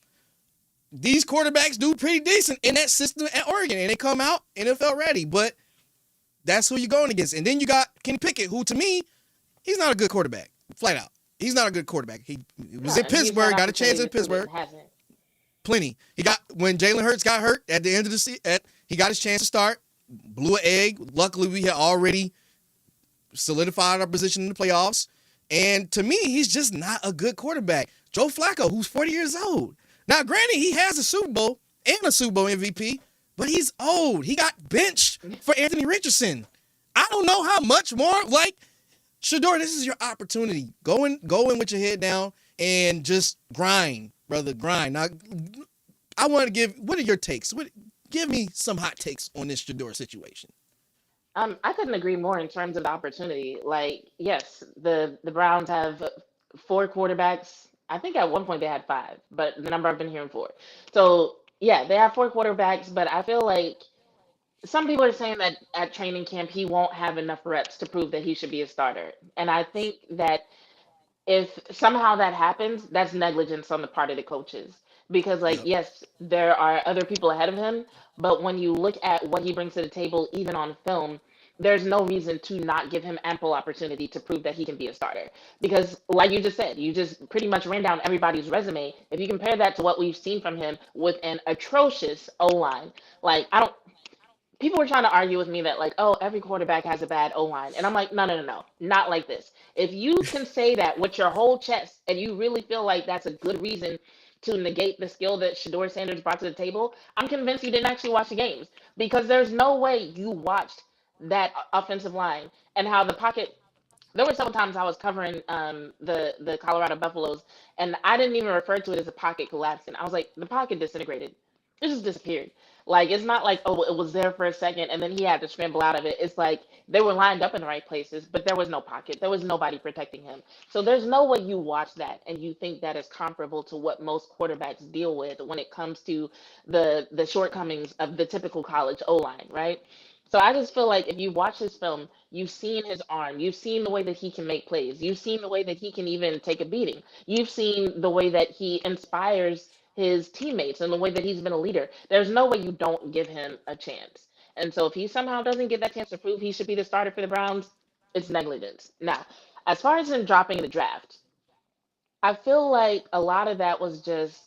These quarterbacks do pretty decent in that system at Oregon, and they come out NFL ready. But that's who you're going against. And then you got Kenny Pickett, who to me, he's not a good quarterback. Flat out. He's not a good quarterback. He No, was in and he's had Pittsburgh, got a chance opportunity in to prove it Pittsburgh. and hasn't. Plenty. He got when Jalen Hurts got hurt at the end of the season, he got his chance to start. Blew an egg. Luckily, we had already solidified our position in the playoffs. And to me, he's just not a good quarterback. Joe Flacco, who's 40 years old. Now, granted, he has a Super Bowl and a Super Bowl MVP, but he's old. He got benched for Anthony Richardson. I don't know how much more. Like, Shador, this is your opportunity. Go in with your head down and just grind, brother. Grind. Now, I want to what are your takes? Give me some hot takes on this Shador situation. I couldn't agree more in terms of the opportunity. Like, yes, the Browns have four quarterbacks. I think at one point they had five, but the number I've been hearing four. So Yeah, they have four quarterbacks, but I feel like some people are saying that at training camp he won't have enough reps to prove that he should be a starter. And I think that if somehow that happens, that's negligence on the part of the coaches. Because, like, Yep. yes, there are other people ahead of him, but when you look at what he brings to the table, even on film, there's no reason to not give him ample opportunity to prove that he can be a starter. Because, like you just said, you just pretty much ran down everybody's resume. If you compare that to what we've seen from him with an atrocious O line, like, I don't people were trying to argue with me that like, oh, every quarterback has a bad O line, and I'm like, no, no, no, no, not like this. If you can say that with your whole chest, and you really feel like that's a good reason to negate the skill that Shador Sanders brought to the table, I'm convinced you didn't actually watch the games because there's no way you watched that offensive line and how the pocket there were several times I was covering the Colorado Buffaloes, and I didn't even refer to it as a pocket collapsing. I was like, the pocket disintegrated. It just disappeared. Like it's not like oh it was there for a second and then he had to scramble out of it. It's like they were lined up in the right places, but there was no pocket. There was nobody protecting him. So there's no way you watch that and you think that is comparable to what most quarterbacks deal with when it comes to the shortcomings of the typical college O line, right? So I just feel like if you watch this film, you've seen his arm, you've seen the way that he can make plays, you've seen the way that he can even take a beating, you've seen the way that he inspires his teammates and the way that he's been a leader. There's no way you don't give him a chance. And so if he somehow doesn't get that chance to prove he should be the starter for the Browns, it's negligence. Now, as far as him dropping the draft, I feel like a lot of that was just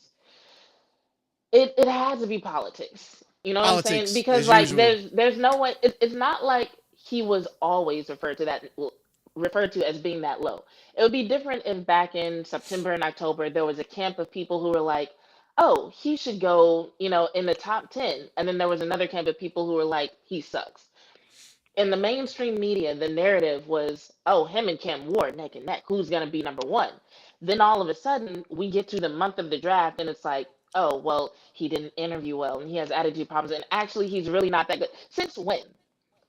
it had to be politics. You know what I'm saying? Politics Because as like usual. there's no way it's not like he was always referred to as being that low. It would be different if back in September and October there was a camp of people who were like, "Oh, he should go, in the top 10." And then there was another camp of people who were like, "He sucks." In the mainstream media, the narrative was, oh, him and Cam Ward neck and neck. Who's going to be number one? Then all of a sudden, we get to the month of the draft, and it's like, oh, well, he didn't interview well, and he has attitude problems, and actually, he's really not that good. Since when?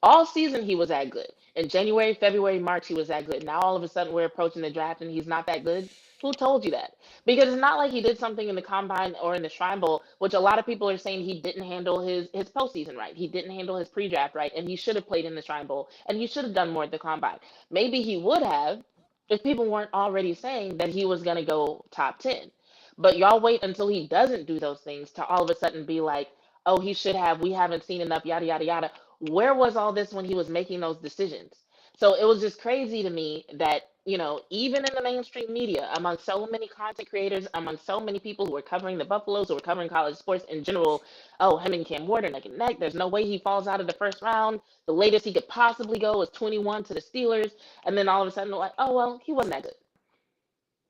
All season he was that good. In January, February, March he was that good. Now all of a sudden we're approaching the draft and he's not that good. Who told you that? Because it's not like he did something in the combine or in the Shrine Bowl, which a lot of people are saying he didn't handle his postseason right. He didn't handle his pre-draft right, and he should have played in the Shrine Bowl, and he should have done more at the combine. Maybe he would have if people weren't already saying that he was going to go top 10. But y'all wait until he doesn't do those things to all of a sudden be like, oh, he should have, we haven't seen enough, yada, yada, yada. Where was all this when he was making those decisions? So it was just crazy to me that, even in the mainstream media, among so many content creators, among so many people who are covering the Buffaloes, who are covering college sports in general, oh, him and Cam Ward are neck and neck. There's no way he falls out of the first round. The latest he could possibly go is 21 to the Steelers. And then all of a sudden, like, oh, well, he wasn't that good.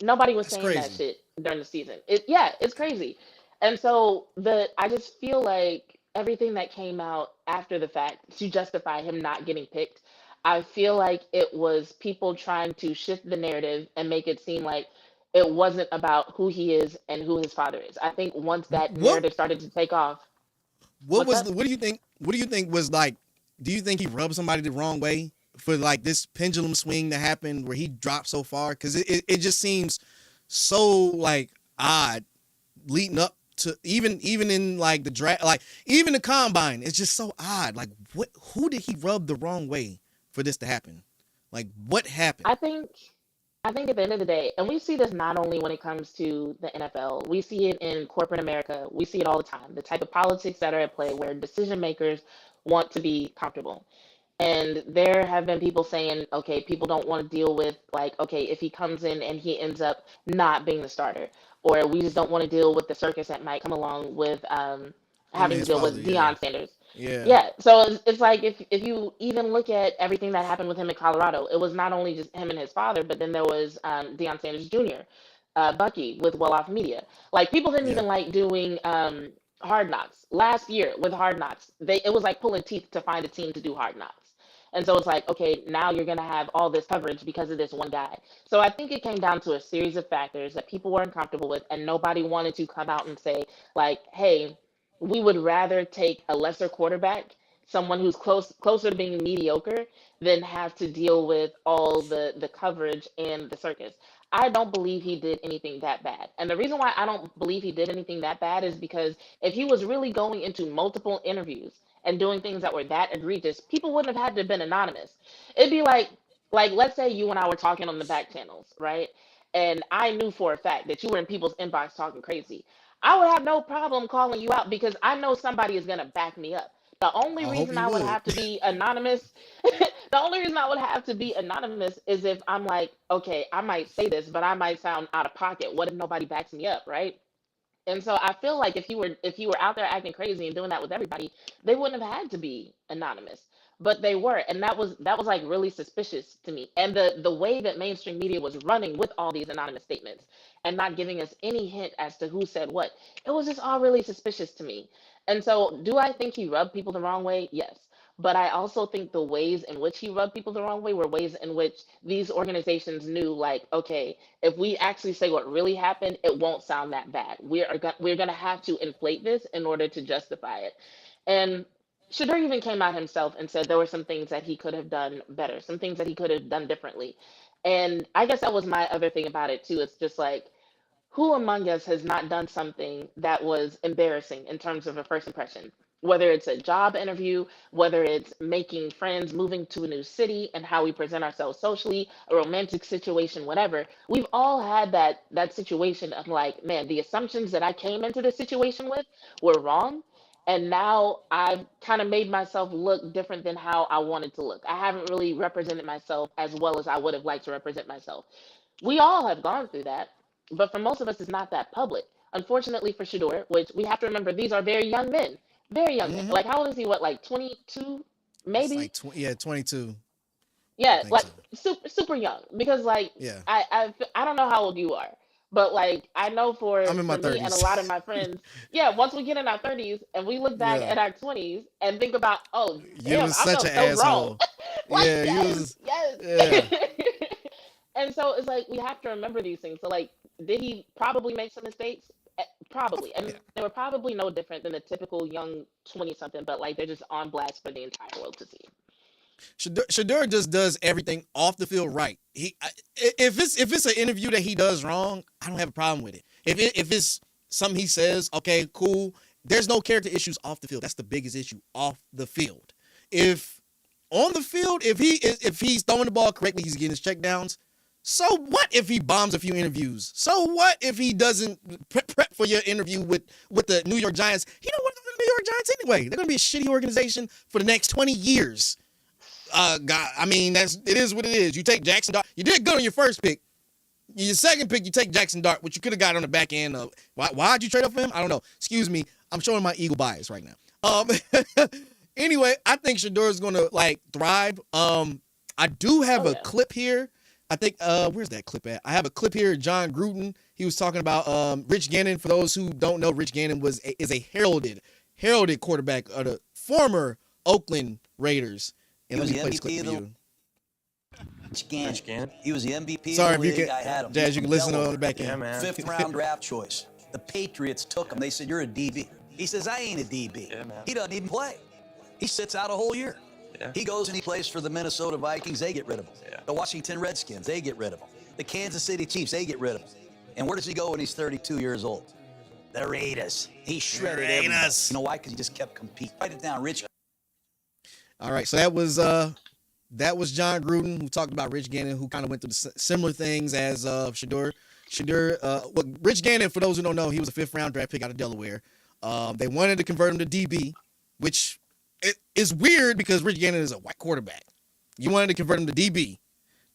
Nobody was That's saying that crazy. shit during the season. Yeah, it's crazy. And so I just feel like everything that came out after the fact to justify him not getting picked, I feel like it was people trying to shift the narrative and make it seem like it wasn't about who he is and who his father is. I think once that What narrative started to take off, what what's was up? the what do you think was like, do you think he rubbed somebody the wrong way for like this pendulum swing to happen where he dropped so far? Because it just seems so like odd leading up to even in like the draft, like even the combine. It's just so odd. Like who did he rub the wrong way for this to happen? Like what happened? I think I think at the end of the day, and we see this not only when it comes to the NFL, we see it in corporate America. We see it all the time. The type of politics that are at play where decision makers want to be comfortable. And there have been people saying, okay, people don't want to deal with, like, okay, if he comes in and he ends up not being the starter, or we just don't want to deal with the circus that might come along with Him and having to his deal father, with yeah. Deion Sanders. Yeah. Yeah, so it's like if you even look at everything that happened with him in Colorado, it was not only just him and his father, but then there was Deion Sanders Jr., Bucky with Well Off Media. Like people didn't Yeah. even like doing Hard Knocks last year with Hard Knocks. It was like pulling teeth to find a team to do Hard Knocks. And so it's like, okay, now you're gonna have all this coverage because of this one guy. So I think it came down to a series of factors that people weren't comfortable with, and nobody wanted to come out and say, like, hey, we would rather take a lesser quarterback, someone who's closer to being mediocre, than have to deal with all the coverage and the circus. I don't believe he did anything that bad. And the reason why I don't believe he did anything that bad is because if he was really going into multiple interviews and doing things that were that egregious, people wouldn't have had to have been anonymous. It'd be like let's say you and I were talking on the back channels, right? And I knew for a fact that you were in people's inbox talking crazy. I would have no problem calling you out because I know somebody is gonna back me up. The only I hope reason you I would would. have to be anonymous, the only reason I would have to be anonymous is if I'm like, okay, I might say this, but I might sound out of pocket. What if nobody backs me up, right? And so I feel like if you were out there acting crazy and doing that with everybody, they wouldn't have had to be anonymous. But they were, and that was like really suspicious to me. And the way that mainstream media was running with all these anonymous statements and not giving us any hint as to who said what, it was just all really suspicious to me. And so, do I think he rubbed people the wrong way? Yes. But I also think the ways in which he rubbed people the wrong way were ways in which these organizations knew, like, okay, if we actually say what really happened, it won't sound that bad. We're gonna have to inflate this in order to justify it. And Shador even came out himself and said there were some things that he could have done better, some things that he could have done differently. And I guess that was my other thing about it too. It's just like, who among us has not done something that was embarrassing in terms of a first impression? Whether it's a job interview, whether it's making friends, moving to a new city, and how we present ourselves socially, a romantic situation, whatever. We've all had that situation of like, man, the assumptions that I came into this situation with were wrong. And now I've kind of made myself look different than how I wanted to look. I haven't really represented myself as well as I would have liked to represent myself. We all have gone through that, but for most of us, it's not that public. Unfortunately for Shador, which we have to remember, these are very young men. Hmm. Like, how old is he? What, like 22, It's maybe? like 22. I Yeah, think like so. super young. Because like Yeah, I don't know how old you are, but like I know I'm in my for me and a 30s. lot of my friends, yeah, once we get in our 30s and we look back Yeah, at our 20s and think about, oh you damn, was I such an felt so grown. asshole. Like, Yeah, you yes, was. Yeah, yes. And so it's like we have to remember these things. So like, did he probably make some mistakes? Probably, and yeah. they were probably no different than the typical young 20 something, but like they're just on blast for the entire world to see. Shadur just does everything off the field right. If it's an interview that he does wrong, I don't have a problem with it. If it's something he says, okay, cool. There's no character issues off the field. That's the biggest issue off the field. If on the field, if he's throwing the ball correctly, he's getting his checkdowns. So what if he bombs a few interviews? So what if he doesn't prep for your interview with the New York Giants? He don't want to go to the New York Giants anyway. They're gonna be a shitty organization for the next 20 years. God, I mean, it is what it is. You take Jackson Dart. You did good on your first pick. Your second pick, you take Jackson Dart, which you could have got on the back end of. Why'd you trade up for him? I don't know. Excuse me. I'm showing my Eagle bias right now. Anyway, I think Shador is gonna like thrive. I do have Oh a yeah. clip here. I think where's that clip at? I have a clip here. John Gruden. He was talking about Rich Gannon. For those who don't know, Rich Gannon is a heralded quarterback of the former Oakland Raiders. And He let was me the play this MVP clip of for the you. Rich Gannon. He was the MVP Sorry of if the you league. I had can, him. Jazz. He's You from can listen on Delaware. the back end. Yeah, man. Fifth round draft choice. The Patriots took him. They said, you're a DB. He says, I ain't a DB. Yeah, man. He doesn't even play. He sits out a whole year. Yeah. He goes and he plays for the Minnesota Vikings. They get rid of him. Yeah. The Washington Redskins. They get rid of him. The Kansas City Chiefs. They get rid of him. And where does he go when he's 32 years old? The Raiders. He shredded everybody. Raiders. You know why? Because he just kept competing. Write it down, Rich. All right, so that was John Gruden, who talked about Rich Gannon, who kind of went through the similar things as Shador. Well, Rich Gannon, for those who don't know, he was a fifth round draft pick out of Delaware. They wanted to convert him to DB, which is weird because Rich Gannon is a white quarterback. You wanted to convert him to DB.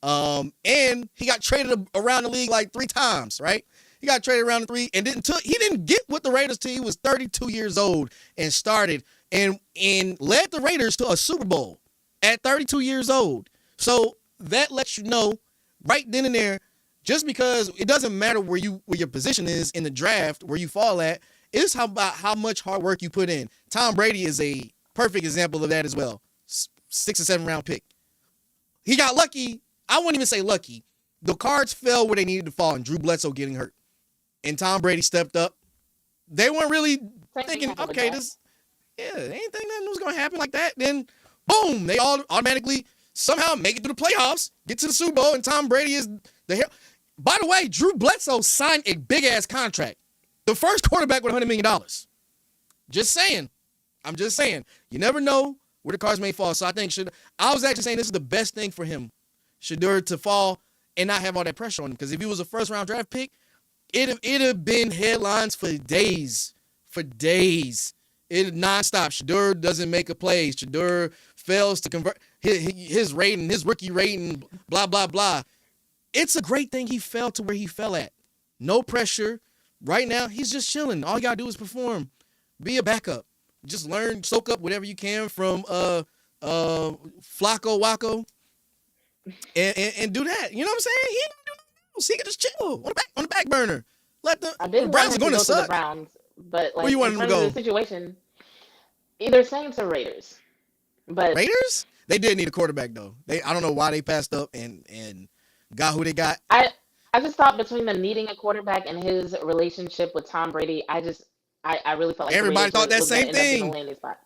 And he got traded around the league like 3 times, right? He got traded around the 3 and he didn't get with the Raiders till he was 32 years old and started and led the Raiders to a Super Bowl at 32 years old. So that lets you know right then and there, just because it doesn't matter where your position is in the draft, where you fall at, it's about how much hard work you put in. Tom Brady is a perfect example of that as well. 6 or 7 round pick. He got lucky. I wouldn't even say lucky. The cards fell where they needed to fall, and Drew Bledsoe getting hurt. And Tom Brady stepped up. They weren't really Same thing thinking, happened with okay, Dak. they ain't think nothing was going to happen like that. Then, boom, they all automatically somehow make it to the playoffs, get to the Super Bowl, and Tom Brady is the hell. By the way, Drew Bledsoe signed a big-ass contract. The first quarterback with $100 million. Just saying. I'm just saying. You never know where the cards may fall. So I think I was actually saying this is the best thing for him, Shedeur, to fall and not have all that pressure on him. Because if he was a first-round draft pick, it'd have been headlines for days. For days. It nonstop. Shedeur doesn't make a play. Shedeur fails to convert his rating, his rookie rating, blah, blah, blah. It's a great thing he fell to where he fell at. No pressure. Right now, he's just chilling. All you gotta do is perform. Be a backup. Just learn, soak up whatever you can from Flacco Wacko and do that. You know what I'm saying? He ain't gonna do nothing else. He can just chill on the back burner. Let I the didn't want Browns are him to gonna go to the suck. Browns, but Where like you want in him to terms go? of the situation, either Saints or Raiders. But Raiders? They did need a quarterback though. I don't know why they passed up and got who they got. I just thought between them needing a quarterback and his relationship with Tom Brady, I really felt like the Everybody Raiders thought that was going same to end up being a thing. landing spot.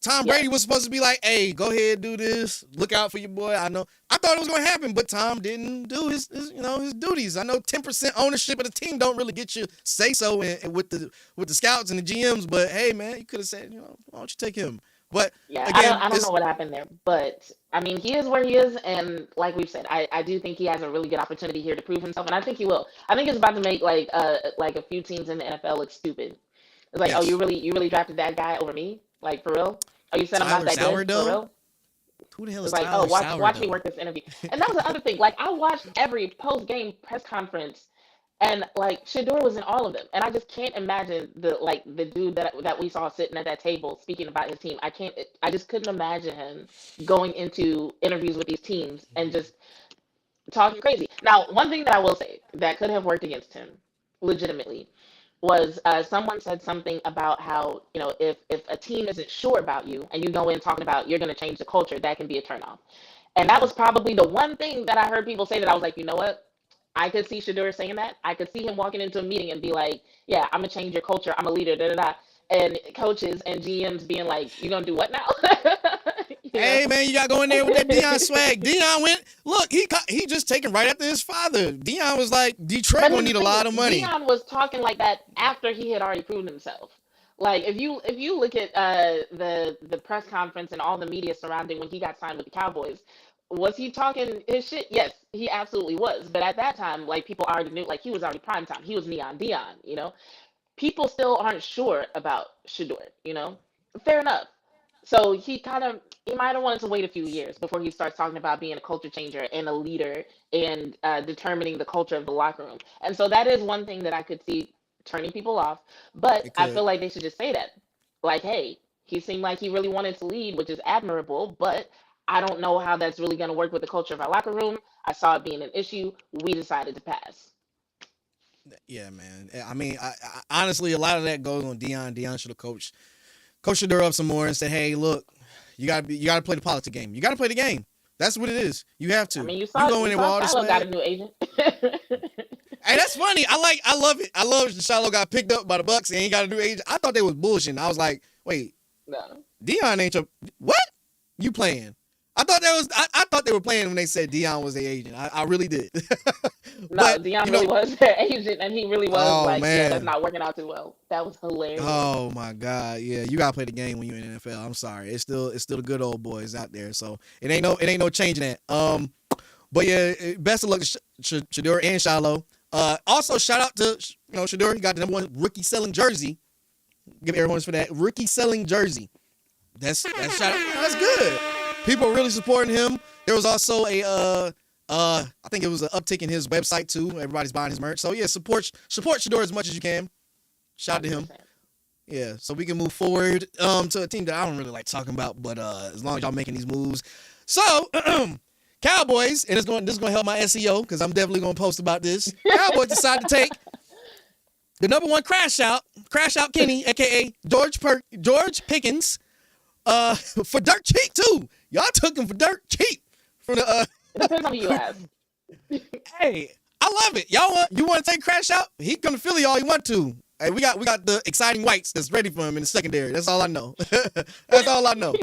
Tom Yes. Brady was supposed to be like, hey, go ahead, do this. Look out for your boy. I know. I thought it was going to happen, but Tom didn't do his duties. I know 10% ownership of the team don't really get you say-so with the scouts and the GMs, but hey, man, you could have said, why don't you take him? But Yeah, again, I don't know what happened there, but I mean, he is where he is, and like we've said, I do think he has a really good opportunity here to prove himself, and I think he will. I think he's about to make like a few teams in the NFL look stupid. It's like, oh, yes. you really drafted that guy over me, like for real? Oh, you said I'm not Tyler that good for Sourdough? real? Who the hell is It's like, oh, Tyler watch me Sourdough? work this interview. And that was the other thing. Like, I watched every post game press conference, and like Shador was in all of them. And I just can't imagine the dude that we saw sitting at that table speaking about his team. I just couldn't imagine him going into interviews with these teams and just talking crazy. Now, one thing that I will say that could have worked against him, legitimately, was someone said something about how if a team isn't sure about you and you go in talking about you're going to change the culture, that can be a turnoff. And that was probably the one thing that I heard people say that I was like, you know what? I could see Shador saying that. I could see him walking into a meeting and be like, yeah, I'm gonna change your culture. I'm a leader. Da da da. And coaches and GMs being like, you gonna do what now? you know? Hey, man, you got to go in there with that Deion swag. Deion went, look, he just taken right after his father. Deion was like, Detroit But going to here's the need a thing, lot of money. Dion was talking like that after he had already proven himself. Like if you look at the press conference and all the media surrounding when he got signed with the Cowboys, was he talking his shit? Yes, he absolutely was. But at that time, like people already knew, like he was already prime time. He was Neon Dion, People still aren't sure about Shador, Fair enough. So he might have wanted to wait a few years before he starts talking about being a culture changer and a leader and determining the culture of the locker room. And so that is one thing that I could see turning people off. But It I could. feel like they should just say that. Like, hey, he seemed like he really wanted to lead, which is admirable, but I don't know how that's really going to work with the culture of our locker room. I saw it being an issue. We decided to pass. Yeah, man. I mean, I honestly, a lot of that goes on Deion. Deion should have coached Shador up some more and said, hey, look, you gotta play the politics game. You gotta play the game. That's what it is. You have to. I mean, You go in there with all this Shiloh got a swag. new agent. Hey, that's funny. I love it. I love Shiloh got picked up by the Bucks and he got a new agent. I thought they was bullshitting. I was like, wait, No. Deion ain't your what? You playing? I thought they were playing when they said Deion was the agent. I really did. No, But Dion you know, really was their agent, and he really was oh like, yeah, that's man. not working out too well. That was hilarious. Oh my God. Yeah, you gotta play the game when you're in the NFL. I'm sorry. It's still the good old boys out there. So it ain't no changing that. But yeah, best of luck to Shador and Shiloh. Also shout out to Shador. He got the #1 rookie selling jersey. Give everyone for that rookie selling jersey. That's shout out. That's good. People are really supporting him. There was also I think it was an uptick in his website too. Everybody's buying his merch. So yeah, support Shador as much as you can. Shout out to him. 100%. Yeah, so we can move forward to a team that I don't really like talking about, but as long as y'all making these moves. So Cowboys, and this is going to help my SEO because I'm definitely going to post about this. Cowboys decided to take the #1 crash out Kenny, aka George Pickens, for dirt cheap too. Y'all took him for dirt cheap from the. It depends on who you ask. Hey, I love it. You want to take crash out? He come to Philly all you want to. Hey, we got the exciting whites that's ready for him in the secondary. That's all I know. That's all I know.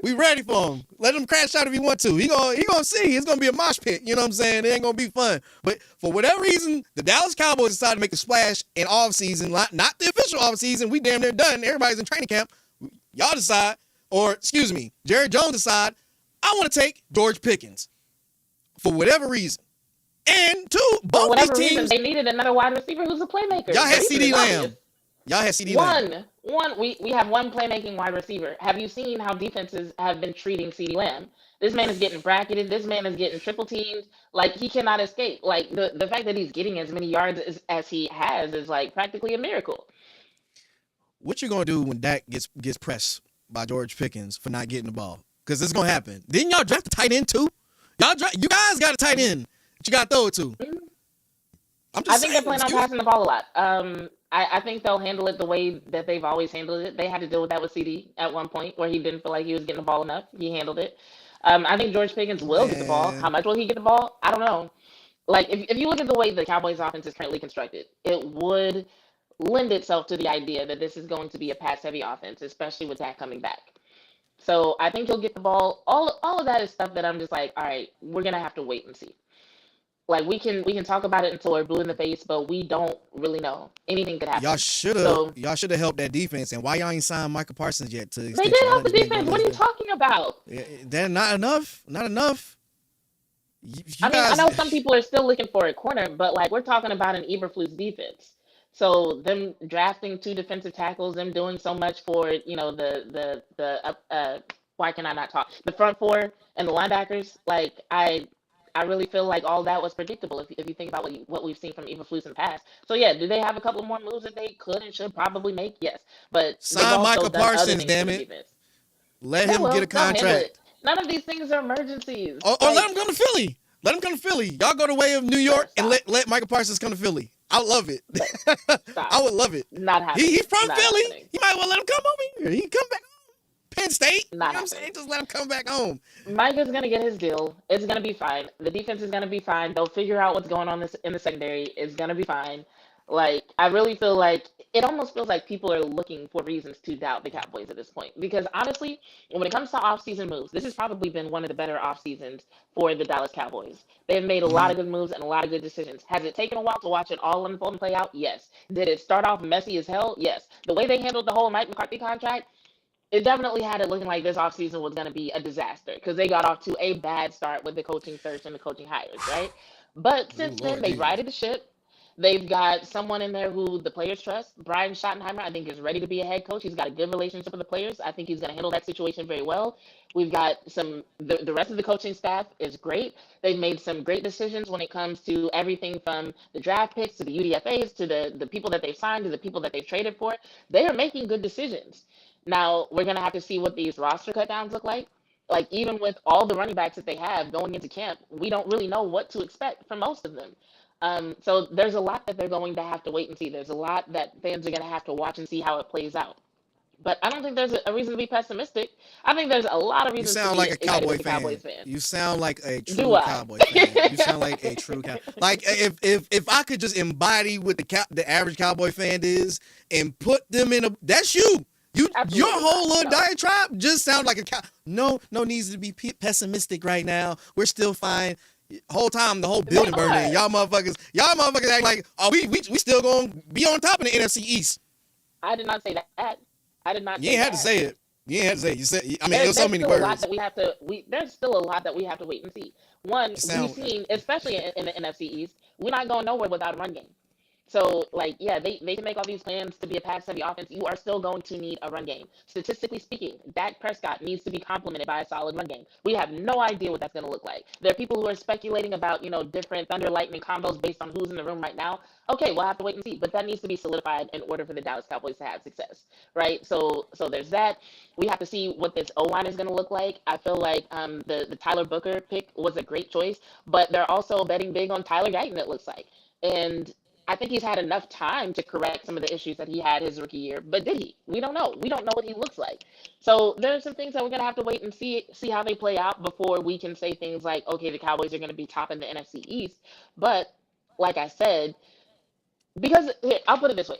We ready for him. Let him crash out if he want to. He gonna see. It's gonna be a mosh pit. You know what I'm saying? It ain't gonna be fun. But for whatever reason, the Dallas Cowboys decided to make a splash in off season. Not the official off season. We damn near done. Everybody's in training camp. Y'all decide, or excuse me, Jerry Jones decide, I want to take George Pickens for whatever reason. And two, For both these whatever reason, teams, they needed another wide receiver who's a playmaker. y'all had The reason CD is obvious. Lamb. Y'all had CD Lamb. One. We have one playmaking wide receiver. Have you seen how defenses have been treating CD Lamb? This man is getting bracketed. This man is getting triple teamed. Like he cannot escape. Like the fact that he's getting as many yards as he has is like practically a miracle. What you gonna do when Dak gets pressed by George Pickens for not getting the ball? Because it's gonna happen. Didn't y'all draft a tight end too? You guys got a tight end that you gotta throw it to. I'm I just think they're saying. planning on passing the ball a lot. I think they'll handle it the way that they've always handled it. They had to deal with that with CD at one point where he didn't feel like he was getting the ball enough. He handled it. I think George Pickens will get the ball. How Man, much will he get the ball? I don't know. Like if you look at the way the Cowboys offense is currently constructed, it would lend itself to the idea that this is going to be a pass heavy offense, especially with Dak coming back. So I think he'll get the ball. All of that is stuff that I'm just like, all right, we're gonna have to wait and see. Like we can talk about it until we're blue in the face, but we don't really know. Anything could y'all happen. should have So y'all should have helped that defense. And why y'all ain't signed Michael Parsons yet to they did extension? Y'all help the just been going defense. What are you this way. talking about? They're not enough. Not enough. You I mean, I guys, know some people are still looking for a corner, but like we're talking about an Eberflus defense. So them drafting two defensive tackles, them doing so much for why can I not talk? The front four and the linebackers. Like I really feel like all that was predictable if you think about what we've seen from Eberflus in the past. So yeah, do they have a couple more moves that they could and should probably make? Yes, but they've sign also Michael done other Parsons. things for Damn the it. defense. Let They him get a will. They'll handle it. contract. None of these things are emergencies. Or let him Like, come to Philly. Let him come to Philly. Y'all go the way of New sir, York and stop. let Michael Parsons come to Philly. I would love it. Sir, I stop. would love it. Not He's happening. from Not Philly. happening. You might well let him come over here. He can come back home. Penn State. You know Not what I'm saying? happening. Just let him come back home. Mike is gonna get his deal. It's gonna be fine. The defense is gonna be fine. They'll figure out what's going on this in the secondary. It's gonna be fine. Like I really feel like it almost feels like people are looking for reasons to doubt the Cowboys at this point. Because honestly, when it comes to off-season moves, this has probably been one of the better off seasons for the Dallas Cowboys. They've made a lot Hmm. of good moves and a lot of good decisions. Has it taken a while to watch it all unfold and play out? Yes. Did it start off messy as hell? Yes. The way they handled the whole Mike McCarthy contract, it definitely had it looking like this offseason was going to be a disaster because they got off to a bad start with the coaching search and the coaching hires, right? But Oh since then, Lord they've Jesus. righted the ship. They've got someone in there who the players trust. Brian Schottenheimer, I think, is ready to be a head coach. He's got a good relationship with the players. I think he's going to handle that situation very well. We've got the rest of the coaching staff is great. They've made some great decisions when it comes to everything from the draft picks to the UDFAs to the people that they've signed to the people that they've traded for. They are making good decisions. Now we're gonna have to see what these roster cutdowns look like. Like even with all the running backs that they have going into camp, we don't really know what to expect from most of them. So there's a lot that they're going to have to wait and see. There's a lot that fans are gonna have to watch and see how it plays out. But I don't think there's a reason to be pessimistic. I think there's a lot of You reasons to sound be like a excited Cowboy as a fan. Cowboys fan. You sound like a Do true I? Cowboy fan. You sound like a true cow. Like if I could just embody what the average Cowboy fan is and put them in a that's you. Your Absolutely whole not. little No. diatribe just sounds like a cow. No needs to be pessimistic right now. We're still fine. Whole time the whole They building burning. are. Y'all motherfuckers act like we still gonna be on top of the NFC East. I did not say that. I did not You say ain't had to that. say it. You ain't had to say it. You said I mean it was so There's many still a lot words. that we have to there's still a lot that we have to wait and see. One, You we've sound seen, especially in the NFC East, we're not going nowhere without a run game. So, like, yeah, they can make all these plans to be a pass heavy offense. You are still going to need a run game. Statistically speaking, Dak Prescott needs to be complemented by a solid run game. We have no idea what that's going to look like. There are people who are speculating about, different Thunder Lightning combos based on who's in the room right now. Okay, we'll have to wait and see, but that needs to be solidified in order for the Dallas Cowboys to have success, right? So there's that. We have to see what this O line is going to look like. I feel like the Tyler Booker pick was a great choice, but they're also betting big on Tyler Guyton, it looks like. And I think he's had enough time to correct some of the issues that he had his rookie year. But did he? We don't know. We don't know what he looks like. So there are some things that we're gonna have to wait and see how they play out before we can say things like, okay, the Cowboys are gonna be top in the NFC East. But like I said, because here, I'll put it this way: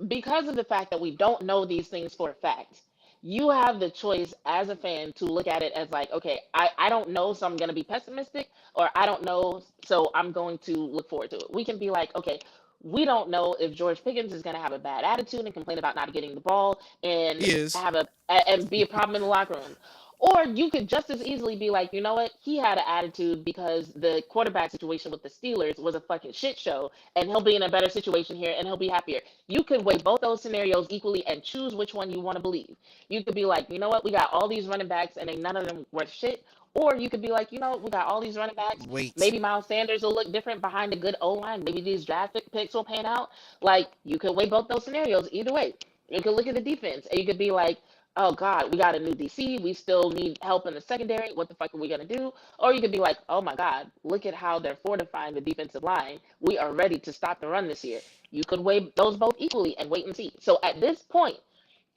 because of the fact that we don't know these things for a fact, you have the choice as a fan to look at it as like, okay, I don't know, so I'm going to be pessimistic, or I don't know, so I'm going to look forward to it. We can be like, okay, we don't know if George Pickens is going to have a bad attitude and complain about not getting the ball and He is. have and be a problem in the locker room. Or you could just as easily be like, you know what? He had an attitude because the quarterback situation with the Steelers was a fucking shit show, and he'll be in a better situation here and he'll be happier. You could weigh both those scenarios equally and choose which one you want to believe. You could be like, you know what? We got all these running backs and ain't none of them worth shit. Or you could be like, you know, we got all these running backs. Wait. Maybe Miles Sanders will look different behind a good O line. Maybe these draft picks will pan out. Like, you could weigh both those scenarios either way. You could look at the defense and you could be like, oh God, we got a new DC. We still need help in the secondary. What the fuck are we gonna do? Or you could be like, oh my God, look at how they're fortifying the defensive line. We are ready to stop the run this year. You could weigh those both equally and wait and see. So at this point,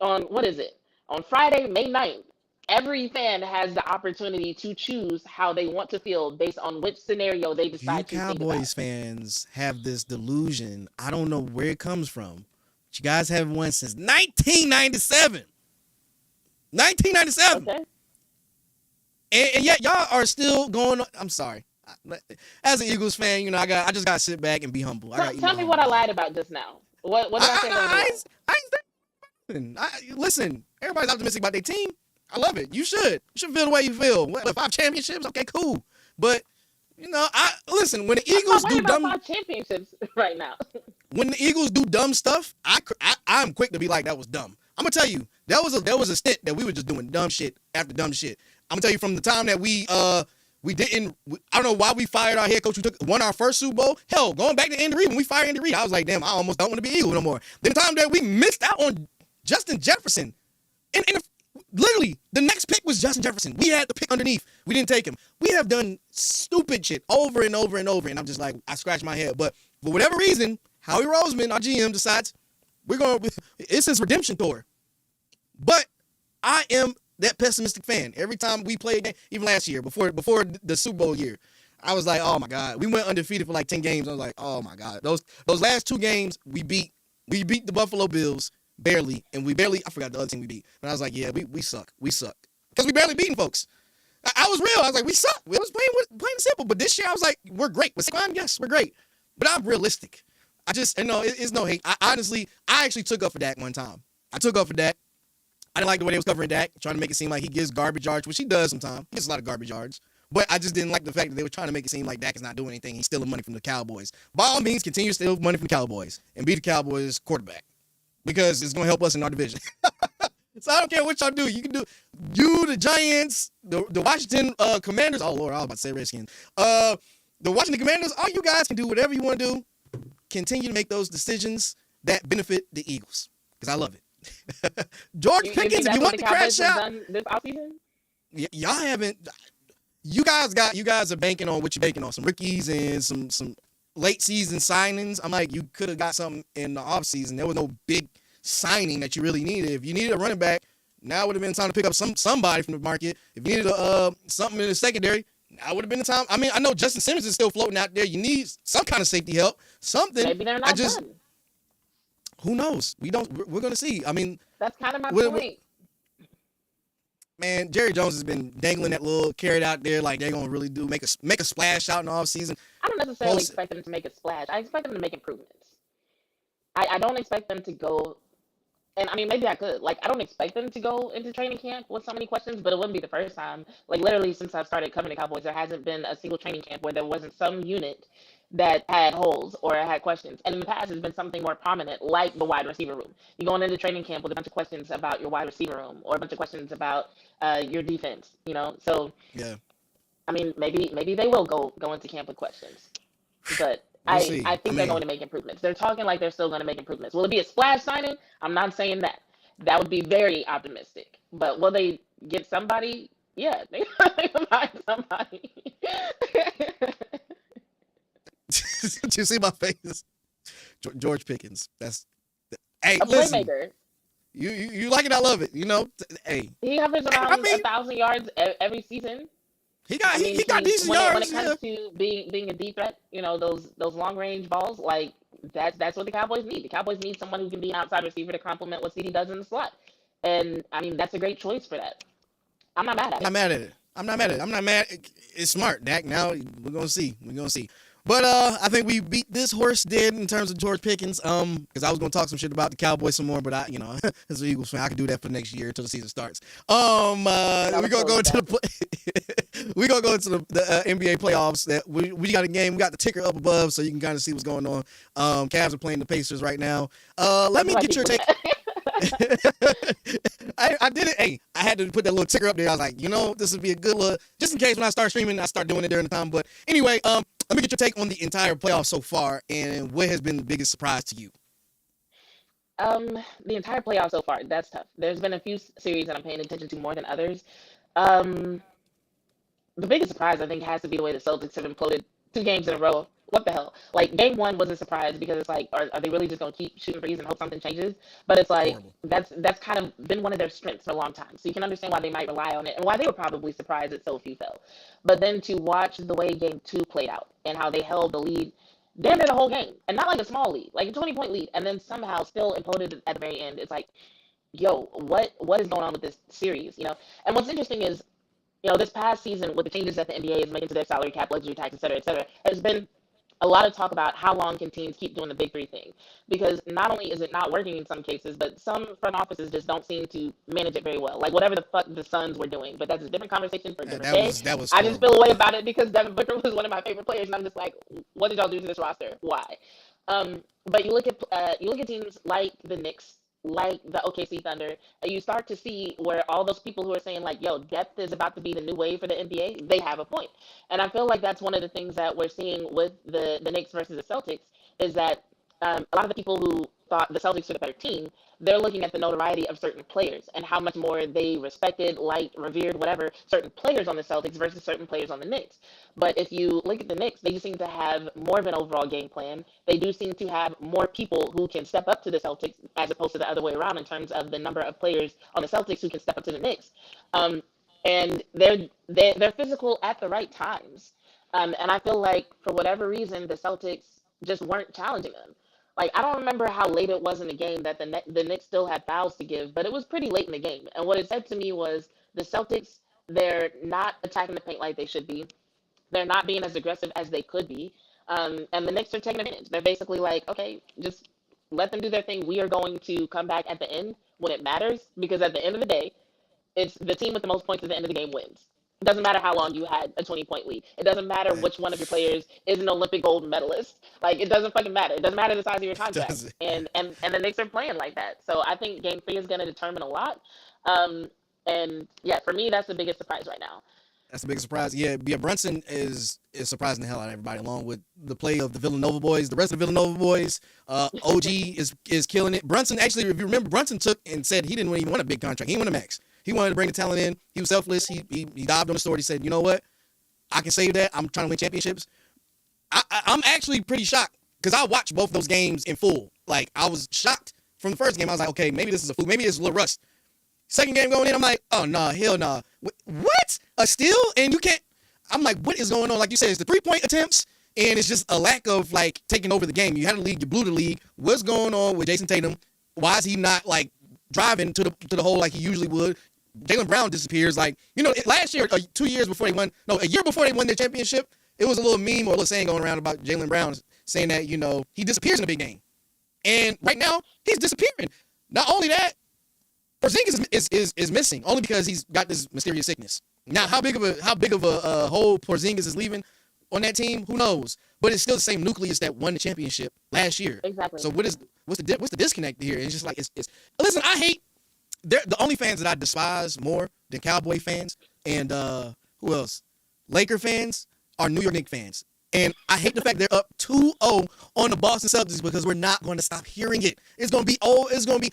on what is it? On Friday, May 9th, every fan has the opportunity to choose how they want to feel based on which scenario they You decide to think about. Cowboys fans have this delusion. I don't know where it comes from. But you guys haven't won since 1997. 1997. Okay. And yet y'all are still going. I'm sorry. As an Eagles fan, you know, I just gotta sit back and be humble. Tell me what I lied about just now. What did I say? I ain't listen, everybody's optimistic about their team. I love it. You should feel the way you feel. What, 5 championships? Okay, cool. But you know, listen, when the Eagles do about dumb 5 championships right now. when the Eagles do dumb stuff, I'm quick to be like, that was dumb. I'm gonna tell you, there was a stint that we were just doing dumb shit after dumb shit. I'm gonna tell you from the time that we didn't, I don't know why we fired our head coach who won our first Super Bowl. Hell, going back to Andy Reid, when we fired Andy Reid, I was like, damn, I almost don't want to be Eagle no more. Then the time that we missed out on Justin Jefferson, and literally the next pick was Justin Jefferson. We had the pick underneath. We didn't take him. We have done stupid shit over and over and over, and I'm just like, I scratch my head. But for whatever reason, Howie Roseman, our GM, decides it's his redemption tour. But I am that pessimistic fan. Every time we play a game, even last year, before the Super Bowl year, I was like, oh my God. We went undefeated for like 10 games. I was like, oh my God. Those last 2 games, we beat the Buffalo Bills barely, and I forgot the other team we beat. But I was like, yeah, we suck. We suck. Because we barely beating folks. I was real. I was like, we suck. We was plain and simple. But this year, I was like, we're great. With Saquon, yes, we're great. But I'm realistic. It's no hate. I actually took up for Dak one time. I took up for Dak. I didn't like the way they was covering Dak, trying to make it seem like he gives garbage yards, which he does sometimes. He gets a lot of garbage yards. But I just didn't like the fact that they were trying to make it seem like Dak is not doing anything. He's stealing money from the Cowboys. By all means, continue to steal money from the Cowboys and be the Cowboys quarterback because it's going to help us in our division. So I don't care what y'all do. You can do the Giants, the Washington Commanders. Oh, Lord, I was about to say Redskins. The Washington Commanders, all you guys can do whatever you want to do. Continue to make those decisions that benefit the Eagles because I love it. George Pickens, if you want the crash out, this offseason? Y'all haven't. You guys are banking on what you're banking on, some rookies and some late season signings. I'm like, you could have got something in the offseason. There was no big signing that you really needed. If you needed a running back, now would have been time to pick up somebody from the market. If you needed something in the secondary, now would have been the time. I mean, I know Justin Simmons is still floating out there. You need some kind of safety help, something. Maybe they're not done. Who knows? We're going to see. I mean, that's kind of my point. Man, Jerry Jones has been dangling that little carrot out there like they're going to really make a splash out in the offseason. I don't necessarily expect them to make a splash. I expect them to make improvements. I don't expect them to go, and I mean, maybe I could. Like, I don't expect them to go into training camp with so many questions, but it wouldn't be the first time. Like, literally, since I've started covering the Cowboys, there hasn't been a single training camp where there wasn't some unit that had holes or had questions. And in the past, it's been something more prominent, like the wide receiver room. You go into training camp with a bunch of questions about your wide receiver room or a bunch of questions about your defense, you know? So, yeah. I mean, maybe they will go into camp with questions. But I think they're going to make improvements. They're talking like they're still going to make improvements. Will it be a splash signing? I'm not saying that. That would be very optimistic. But will they get somebody? Yeah, they find somebody. Did you see my face? George Pickens. Hey, a listen. Playmaker. You like it? I love it. You know. Hey. He hovers around 1,000 yards every season. He got decent yards. When it comes to being a deep threat, you know, those long range balls, like that's what the Cowboys need. The Cowboys need someone who can be an outside receiver to complement what CD does in the slot. And I mean, that's a great choice for that. I'm not mad at I'm not it. mad at it. I'm not mad at it. I'm not mad. It's smart, Dak. Now we're gonna see. But I think we beat this horse dead in terms of George Pickens. Because I was gonna talk some shit about the Cowboys some more, but as an Eagles fan, I can do that for next year until the season starts. Not We gonna go opposed into to the we gonna go into the NBA playoffs. That we got a game. We got the ticker up above, so you can kind of see what's going on. Cavs are playing the Pacers right now. Let me Why get your people take. mad? I did it. Hey, I had to put that little ticker up there. I was like, this would be a good look, just in case when I start streaming, I start doing it during the time. But anyway, let me get your take on the entire playoff so far, and what has been the biggest surprise to you? The entire playoff so far, that's tough. There's been a few series that I'm paying attention to more than others. Um, the biggest surprise I think has to be the way the Celtics have imploded 2 games in a row. What the hell? Like game one was a surprise because it's like, are they really just gonna keep shooting threes and hope something changes? But it's like Horrible. that's kind of been one of their strengths for a long time. So you can understand why they might rely on it and why they were probably surprised that so few fell. But then to watch the way game two played out and how they held the lead damn near the whole game. And not like a small lead, like a 20-point lead, and then somehow still imploded at the very end. It's like, yo, what is going on with this series? And what's interesting is, this past season with the changes that the NBA is making to their salary cap, luxury tax, et cetera, there's been a lot of talk about how long can teams keep doing the big three thing, because not only is it not working in some cases, but some front offices just don't seem to manage it very well. Like whatever the fuck the Suns were doing, but that's a different conversation for a different day. That was I just horrible. feel a way about it because Devin Booker was one of my favorite players, and I'm just like, what did y'all do to this roster? Why? But you look at teams like the Knicks, like the OKC Thunder, and you start to see where all those people who are saying like, "Yo, depth is about to be the new wave for the NBA," they have a point. And I feel like that's one of the things that we're seeing with the Knicks versus the Celtics is that a lot of the people who thought the Celtics were the better team, they're looking at the notoriety of certain players and how much more they respected, liked, revered, whatever, certain players on the Celtics versus certain players on the Knicks. But if you look at the Knicks, they just seem to have more of an overall game plan. They do seem to have more people who can step up to the Celtics as opposed to the other way around in terms of the number of players on the Celtics who can step up to the Knicks. Um, and they're physical at the right times. And I feel like for whatever reason, the Celtics just weren't challenging them. Like I don't remember how late it was in the game that the Knicks still had fouls to give, but it was pretty late in the game. And what it said to me was the Celtics, they're not attacking the paint like they should be. They're not being as aggressive as they could be. And the Knicks are taking advantage. They're basically like, okay, just let them do their thing. We are going to come back at the end when it matters, because at the end of the day, it's the team with the most points at the end of the game wins. It doesn't matter how long you had a 20-point lead. It doesn't matter Right. which one of your players is an Olympic gold medalist. Like it doesn't fucking matter. It doesn't matter the size of your contract. Does it? And the Knicks are playing like that. So I think game three is gonna determine a lot. Um and yeah, for me that's the biggest surprise right now. That's the biggest surprise. Yeah. Brunson is surprising the hell out of everybody, along with the play of the Villanova boys. The rest of the Villanova boys, OG is killing it. Brunson actually, if you remember, Brunson took and said he didn't even want a big contract. He didn't want a max. He wanted to bring the talent in. He was selfless. He dived on the sword. He said, you know what? I can save that. I'm trying to win championships. I'm actually pretty shocked because I watched both those games in full. Like I was shocked from the first game. I was like, okay, maybe this is a fluke. Maybe it's a little rust. Second game going in, I'm like, oh nah, hell nah. What? A steal? And you can't. I'm like, what is going on? Like you said, it's the 3-point attempts, and it's just a lack of like taking over the game. You had a lead, you blew the league. What's going on with Jason Tatum? Why is he not like driving to the hole like he usually would? Jaylen Brown disappears. Like, last year, 2 years before they won, no, a year before they won their championship, it was a little meme or a little saying going around about Jaylen Brown saying that, he disappears in a big game. And right now, he's disappearing. Not only that, Porzingis is missing only because he's got this mysterious sickness. Now, how big of a hole Porzingis is leaving on that team, who knows? But it's still the same nucleus that won the championship last year. Exactly. So what's the disconnect here? It's just like it's. Listen, I hate. They're the only fans that I despise more than Cowboy fans and who else? Laker fans are New York Knicks fans. And I hate the fact they're up 2-0 on the Boston Celtics because we're not going to stop hearing it. It's going to be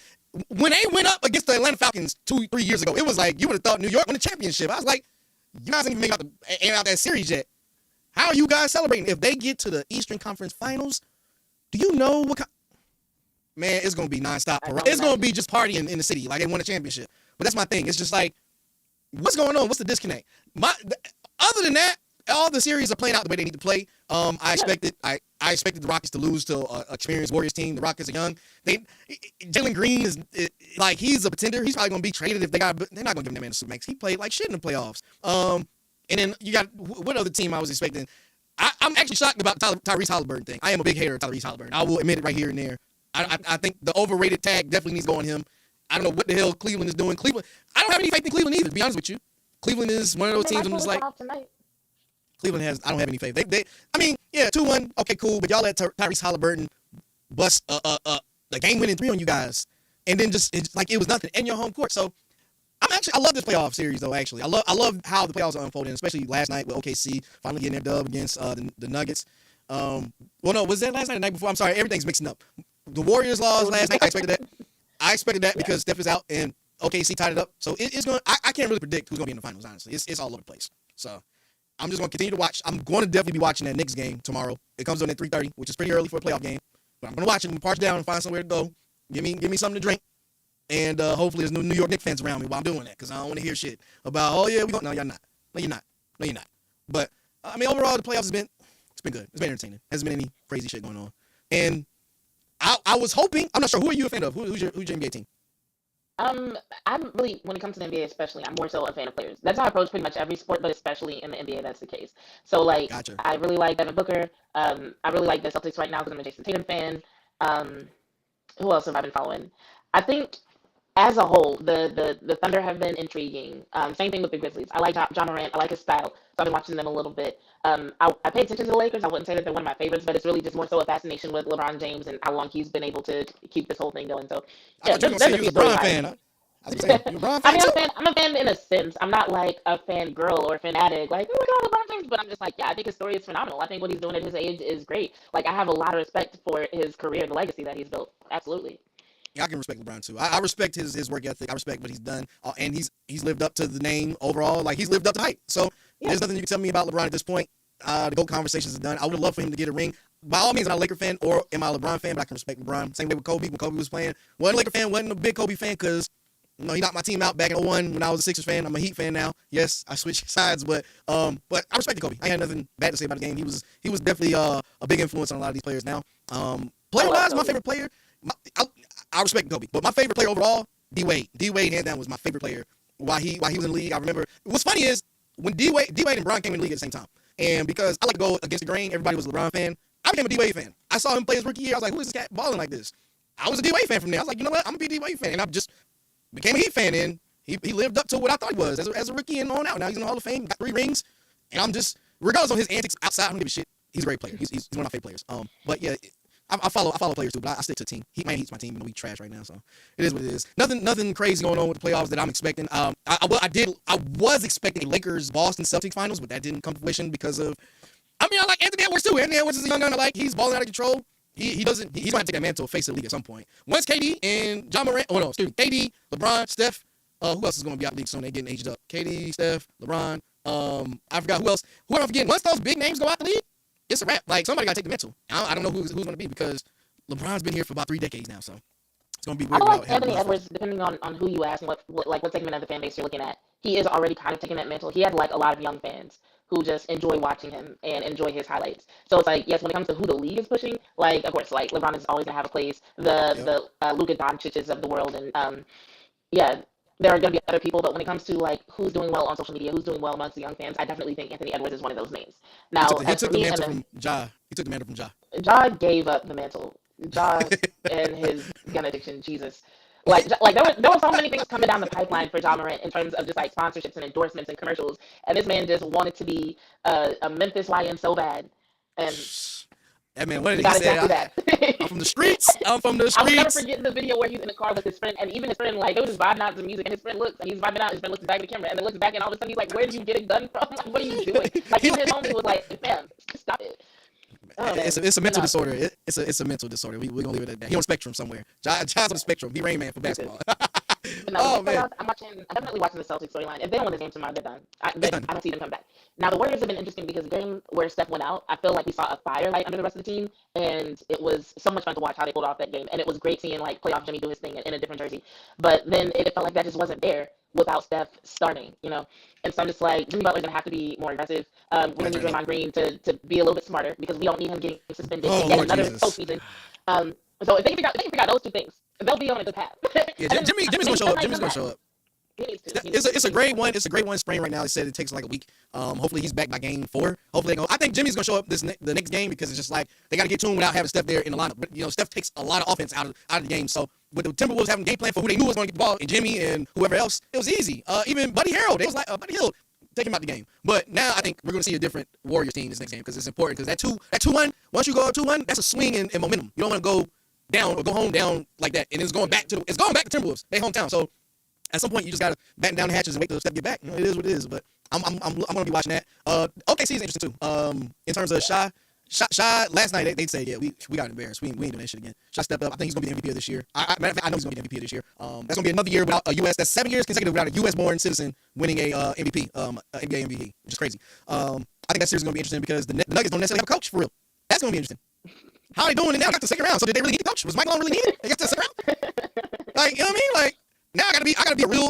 when they went up against the Atlanta Falcons 2-3 years ago, it was like you would have thought New York won the championship. I was like, you guys ain't even ain't out that series yet. How are you guys celebrating? If they get to the Eastern Conference Finals, do you know what man, it's going to be nonstop. It's going to be just partying in the city like they won a championship. But that's my thing. It's just like, what's going on? What's the disconnect? Other than that, all the series are playing out the way they need to play. I expected the Rockets to lose to an experienced Warriors team. The Rockets are young. Jalen Green like he's a pretender. He's probably gonna be traded if they're not gonna give that man a supermax. He played like shit in the playoffs. And then you got what other team I was expecting? I'm actually shocked about Tyrese Halliburton thing. I am a big hater of Tyrese Halliburton. I will admit it right here and there. I think the overrated tag definitely needs to go on him. I don't know what the hell Cleveland is doing. Cleveland, I don't have any faith in Cleveland either, to be honest with you. Cleveland is one of those teams I'm just like, Cleveland has, I don't have any faith. I mean, yeah, 2-1, okay, cool, but y'all let Tyrese Halliburton bust the game-winning 3 on you guys, and then just like it was nothing in your home court. So I love this playoff series though. Actually, I love how the playoffs are unfolding, especially last night with OKC finally getting their dub against the Nuggets. Well, no, was that last night or the night before? I'm sorry, everything's mixing up. The Warriors lost last night. I expected that because Steph is out and OKC tied it up. So it's going. I can't really predict who's going to be in the finals. Honestly, it's all over the place. So I'm just going to continue to watch. I'm going to definitely be watching that Knicks game tomorrow. It comes on at 3:30, which is pretty early for a playoff game. But I'm going to watch it and park down and find somewhere to go. Give me something to drink. And hopefully there's no New York Knicks fans around me while I'm doing that, because I don't want to hear shit about, oh yeah, we don't. No, you're not. No, you're not. No, you're not. But I mean, overall, the playoffs it's been good. It's been entertaining. Hasn't been any crazy shit going on. And I was hoping. I'm not sure. Who are you a fan of? Who's your NBA team? I'm really, when it comes to the NBA especially, I'm more so a fan of players. That's how I approach pretty much every sport, but especially in the NBA, that's the case. So like, Gotcha. I really like Devin Booker. I really like the Celtics right now because I'm a Jason Tatum fan. Who else have I been following? I think as a whole, the Thunder have been intriguing. Same thing with the Grizzlies. I like John Morant. I like his style, so I've been watching them a little bit. I pay attention to the Lakers. I wouldn't say that they're one of my favorites, but it's really just more so a fascination with LeBron James and how long he's been able to keep this whole thing going. So I yeah, thought you were there's going to say a you few was a LeBron storylines. fan. I was saying, you a LeBron I fan mean, too? I'm a fan in a sense. I'm not like a fan girl or a fanatic, like, oh my God, LeBron James. But I'm just like, yeah, I think his story is phenomenal. I think what he's doing at his age is great. Like, I have a lot of respect for his career, the legacy that he's built. Absolutely. Yeah, I can respect LeBron too. I respect his work ethic. I respect what he's done, and he's lived up to the name overall. Like, he's lived up to hype. So Yeah. there's nothing you can tell me about LeBron at this point. The GOAT conversations are done. I would have loved for him to get a ring. By all means, I'm not a Laker fan or am I a LeBron fan, but I can respect LeBron. Same way with Kobe. When Kobe was playing, wasn't a Laker fan, wasn't a big Kobe fan because he knocked my team out back in 01 when I was a Sixers fan. I'm a Heat fan now. Yes, I switched sides, but I respected Kobe. I had nothing bad to say about the game. He was definitely a big influence on a lot of these players now. Player-wise, my favorite player, I respect Kobe, but my favorite player overall, D-Wade. D-Wade, hands down, was my favorite player while he was in the league. I remember, what's funny is when D-Wade and Bron came in the league at the same time, and because I like to go against the grain, everybody was a LeBron fan, I became a D-Wade fan. I saw him play his rookie year. I was like, who is this cat balling like this? I was a D-Wade fan from there. I was like, you know what? I'm going to be a D-Wade fan. And I just became a Heat fan, and he lived up to what I thought he was as a rookie and on out. Now he's in the Hall of Fame, got 3 rings, and I'm just, regardless of his antics outside, I don't give a shit. He's a great player. He's one of my favorite players. But yeah, I follow players too, but I stick to the team. Heat's my team. We trash right now, so it is what it is. Nothing crazy going on with the playoffs that I'm expecting. I was expecting a Lakers Boston Celtics finals, but that didn't come to fruition because of. I mean, I like Anthony Edwards too. Anthony Edwards is a young gun. He's balling out of control. He's going to take that mantle to face the league at some point. Once KD and John Morant, KD, LeBron, Steph. Who else is going to be out of the league soon? They're getting aged up. KD, Steph, LeBron. I forgot who else. Who am I forgetting? Once those big names go out the league, it's a wrap. Like, somebody got to take the mantle. I don't know who's going to be because LeBron's been here for about 3 decades now, so it's going to be I weird. feel like Anthony Edwards, depending on who you ask and what segment of the fan base you're looking at, he is already kind of taking that mantle. He has like a lot of young fans who just enjoy watching him and enjoy his highlights. So it's like, yes, when it comes to who the league is pushing, like, of course, like, LeBron is always going to have a place. The Luka Doncic's of the world, and yeah, there are going to be other people, but when it comes to like who's doing well on social media, who's doing well amongst the young fans, I definitely think Anthony Edwards is one of those names. Now, He took the mantle from Ja. He took the mantle from Ja. Ja gave up the mantle. Ja and his gun addiction, Jesus. Like there were so many things coming down the pipeline for Ja Morant in terms of just like sponsorships and endorsements and commercials, and this man just wanted to be a Memphis Lion so bad, and That man, what did he got say? exactly that. I'm from the streets. I'm from the I will never streets. forget the video where he's in the car with his friend, and even his friend, like, they were just vibing out to the music, and his friend looks, and he's vibing out, his friend looks back at the camera, and then looks back, and all of a sudden he's like, where did you get a gun from? Like, what are you doing? Like, even his homie was like, man, stop it. Oh, man. It's a mental disorder. It's a mental disorder. We're gonna leave it at that. He on the spectrum somewhere. Ja's on the spectrum. He Rain Man for basketball. But no, Oh man. I'm definitely watching the Celtics storyline. If they don't win this game tomorrow, they're done. I don't see them come back. Now, the Warriors have been interesting because the game where Steph went out, I feel like we saw a firelight under the rest of the team, and it was so much fun to watch how they pulled off that game. And it was great seeing like playoff Jimmy do his thing in a different jersey. But then it felt like that just wasn't there without Steph starting, you know? And so I'm just like, Jimmy Butler's going to have to be more aggressive. We're going to need Draymond Green to be a little bit smarter because we don't need him getting suspended Oh, yet Lord another Jesus. postseason. So if they can figure out those two things, They'll be on a good path. Yeah, And then Jimmy's gonna show up. might Jimmy's come gonna show back. up. He needs to. He needs It's a to. grade one. It's a grade one sprain right now. It said it takes like a week. Hopefully he's back by game 4. Hopefully I think Jimmy's gonna show up the next game because it's just like they got to get to him without having Steph there in the lineup. But Steph takes a lot of offense out of the game. So with the Timberwolves having a game plan for who they knew was going to get the ball and Jimmy and whoever else, it was easy. Even Buddy Harold, it was like Buddy Hield take him out the game. But now I think we're gonna see a different Warriors team this next game because it's important because that 2-1, once you go up 2-1, that's a swing in momentum. You don't want to go down or go home down like that, and it's going back to Timberwolves, their hometown. So at some point, you just gotta batten down the hatches and wait till Steph get back. It is what it is. But I'm gonna be watching that. OKC is interesting too. In terms of Shy last night they said we got embarrassed. We ain't doing that shit again. Shy stepped up. I think he's gonna be the MVP of this year. Matter of fact, I know he's gonna be the MVP of this year. That's gonna be another year without a US. That's 7 years consecutive without a US born citizen winning a MVP, NBA MVP, which is crazy. I think that series is gonna be interesting because the Nuggets don't necessarily have a coach for real. That's gonna be interesting. How are they doing it now? Got to the second round. So did they really need a coach? Was Mike Malone really needed? They got to the second round. Like, you know what I mean? Like, now I gotta be a real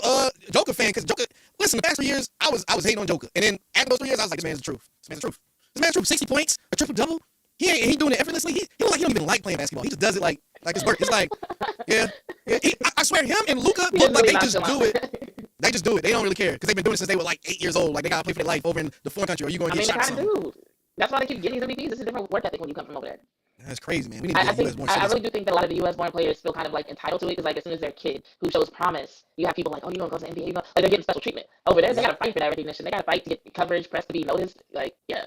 Joker fan because Joker. Listen, the past 3 years I was hating on Joker, and then after those 3 years I was like, this man's the truth. This man's the truth. This man's the truth. 60 points, a triple double. He doing it effortlessly. He look like he don't even like playing basketball. He just does it like it's work. It's like I swear him and Luka look like they just do it. They just do it. They don't really care because they've been doing it since they were like 8 years old. Like they gotta play for their life over in the foreign country, or you gonna get They shot. kind of do. That's why they keep getting these MVPs. It's a different work ethic when you come from over there. That's crazy, man. We need to I get US think born I citizens. really do think that a lot of the U.S. born players feel kind of like entitled to it because like as soon as they're a kid who shows promise, you have people like, oh, you gonna go to the NBA, like they're getting special treatment over there. They gotta fight for that recognition. They gotta fight to get coverage, press to be noticed. Like, yeah,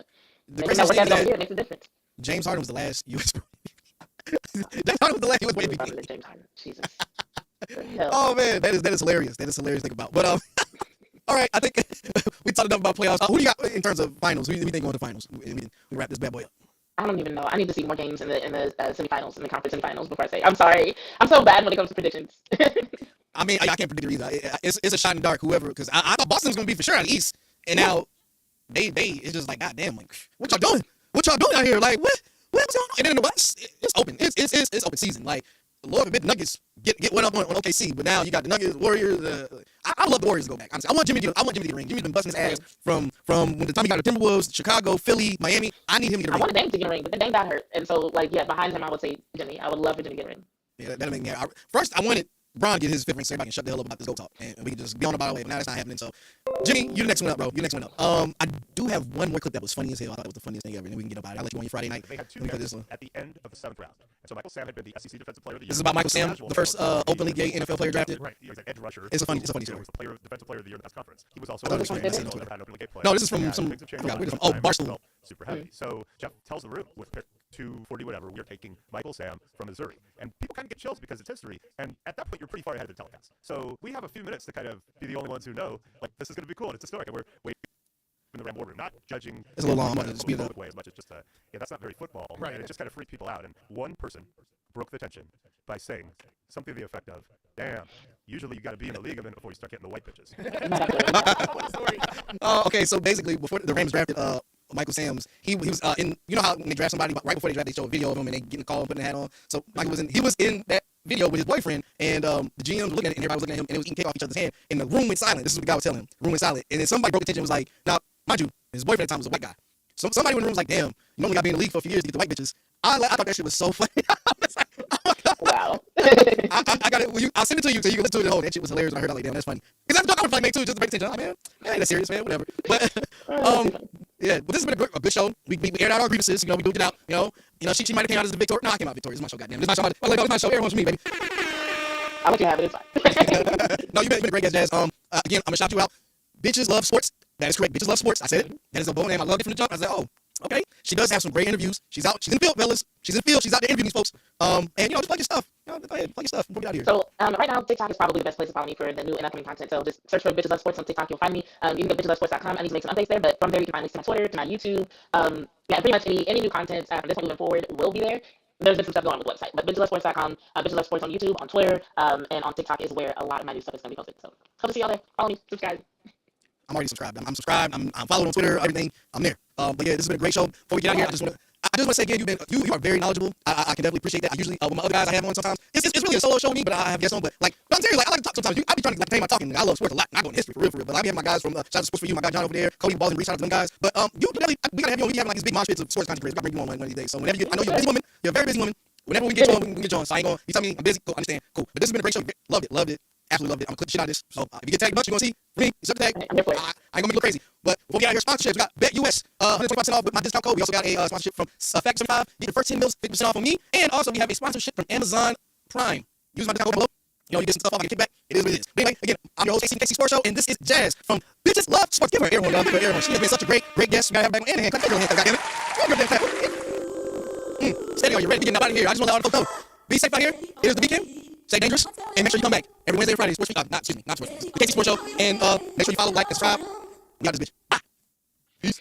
The making that craziest work thing ethic over is here that makes a difference. James Harden was the last US. James Harden was the last US born Really MVP. better than James Harden. Jesus. The hell. Oh man, that is hilarious. That is hilarious to think about. But all right, I think we talked enough about playoffs. Who do you got in terms of finals? Who do you think going to finals? We wrap this bad boy up. I don't even know. I need to see more games in the semifinals, in the conference semifinals before I say. I'm sorry. I'm so bad when it comes to predictions. I mean, I can't predict it either. It's a shot in the dark. Whoever, because I thought Boston was going to be for sure out of the East, and now they it's just like, God damn, like what y'all doing? What y'all doing out here? Like what's going on? And then the West, it's open. It's open season. Like Lord forbid the Nuggets get one up on OKC, but now you got the Nuggets, Warriors. I love the Warriors to go back. Honestly, I want Jimmy to get the ring. Jimmy's been busting his ass from when the time he got the Timberwolves, Chicago, Philly, Miami. I need him to get a I ring. wanted Dame to get a ring, but then Dame got hurt, and so like yeah, behind him I would say Jimmy. I would love for Jimmy to get a ring. Yeah, that'll make me. First, I wanted Bron to get his 5th ring so everybody can shut the hell up about this GOAT talk, and we can just be on about it way. But now that's not happening. So, Jimmy, you the next one up, bro. You the next one up. I do have one more clip that was funny as hell. I thought it was the funniest thing ever, and then we can get about it. I'll let you on your Friday night. They had two Let me put games this one. at the end of the 7th round. And so Michael Sam had been the SEC Defensive Player of the Year. This is about Michael Sam, the first openly gay NFL player drafted. Right. He was an edge rusher. It's a funny He story. was the Defensive Player of the Year in that conference. He was also I thought a this was never from had Twitter. an openly gay player. No, this is from Yeah, some. things have changed I forgot a where this lot. from. Oh, Barstool. Felt super heavy. So Jeff tells the room with pick 240 whatever, we are taking Michael Sam from Missouri. And people kind of get chills because it's history. And at that point, you're pretty far ahead of the telecast. So we have a few minutes to kind of be the only ones who know, like, this is going to be cool and it's historic. And we're waiting in the Rambo room, not judging. It's a little long. I'm gonna speed it up. Way as much as just that's not very football. Right. And it just kind of freaked people out. And one person broke the tension by saying something to the effect of, damn, usually you got to be in the league a minute before you start getting the white bitches. Okay, so basically, before the Rams drafted Michael Sam's, he was in. You know how when they draft somebody, right before they draft, they show a video of him and they get in the call and putting the hat on. So Michael was in that video with his boyfriend, and the GM was looking at it, and everybody was looking at him, and it was eating cake off each other's hand, and the room went silent. This is what the guy was telling him. The room went silent, and then somebody broke the tension and was like, now, mind you, his boyfriend at the time was a white guy. So somebody in the room was like, damn, you only got to be in the league for a few years to get the white bitches. I thought that shit was so funny. I was like, oh my God. Wow. I got it. I'll send it to you so you can listen to it. Oh, that shit was hilarious. I heard. I was like, damn, that's funny. Because that's what I would probably make too, just to break attention. Man, ain't that serious, man. Whatever. But yeah. But this has been a good show. We aired out our grievances. We duked it out. She might have came out as the victor. No, I came out victorious. It's my show. Goddamn. It's my show. It's my show. Everyone's for me, baby. I'll let you have it. It's fine. No, you've been a great guest, Jazz. Again, I'm gonna shout you out. Bitches love sports. That is correct. Bitches love sports. I said it. That is a bold name. I loved it from the jump. I said, oh, okay. She does have some great interviews. She's out. She's in the field, fellas. She's in the field. She's out there interviewing these folks. And just plug your stuff. Go ahead, plug your stuff before we get out of here. So right now, TikTok is probably the best place to follow me for the new and upcoming content. So just search for Bitches Love Sports on TikTok. You'll find me. You can go to bitcheslovesports.com. I need to make some updates there, but from there you can find links to my Twitter, to my YouTube. Pretty much any new content from this point moving forward will be there. There's been some stuff going on with the website, but bitcheslovesports.com, Bitches Love Sports on YouTube, on Twitter, and on TikTok is where a lot of my new stuff is going to be posted. So hope to see y'all there. Follow me, subscribe. I'm already subscribed. I'm subscribed. I'm following on Twitter, everything. I'm there. But yeah, this has been a great show. Before we get out here, I just want to say again, you are very knowledgeable. I can definitely appreciate that. I usually with my other guys I have on sometimes. It's really a solo show with me, but I have guests on. But I'm serious. I like to talk sometimes. I be trying to tame my talking. I love sports a lot. I go in history for real. But I be having my guys from shout out to Sports for You, my guy John over there, Cody Balls and Reach, shout out to them guys. But we gotta have you on. We having like these big mosh pits of sports content creators. I gotta bring you on one of these days. So whenever I know you're a busy woman. You're a very busy woman. Whenever we get you on, we can get you on. So I ain't gonna. You tell me I'm busy. Cool, understand. Cool. But this has been a great show. Loved it. Absolutely loved it. I'm gonna clip the shit out of this. So if you get tagged much, you're gonna see. For me, it's up tag. I'm here for it. I ain't gonna make it look crazy. But before we get out here, sponsorships. We got Bet US, 125% off with my discount code. We also got a sponsorship from Factor 75. Get the first 10 meals 50% off on me. And also we have a sponsorship from Amazon Prime. Use my discount code below. You know, you get some stuff off, I get kickback. It is what it is. But anyway, again, I'm your host, KC Sports Show, and this is Jazz from Bitches Love Sports. Give her everyone love, give her everyone. She has been such a great guest. You gotta have her back on hand. Clap your hands, goddammit. Steady, are you ready to get out of here? I just want to let all the folks know. Be safe out here. It is the weekend. Stay dangerous. And make sure you come back every Wednesday and Friday. Sports Week. Not Sports. The KC Sports Show. And make sure you follow, like, and subscribe. We got this bitch. Bye. Peace.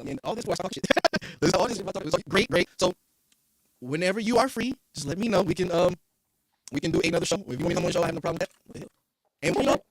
I mean, all this was talk shit. All this was great. So, whenever you are free, just let me know. We can do another show. If you want me to come on the show, I have no problem with that. And you know,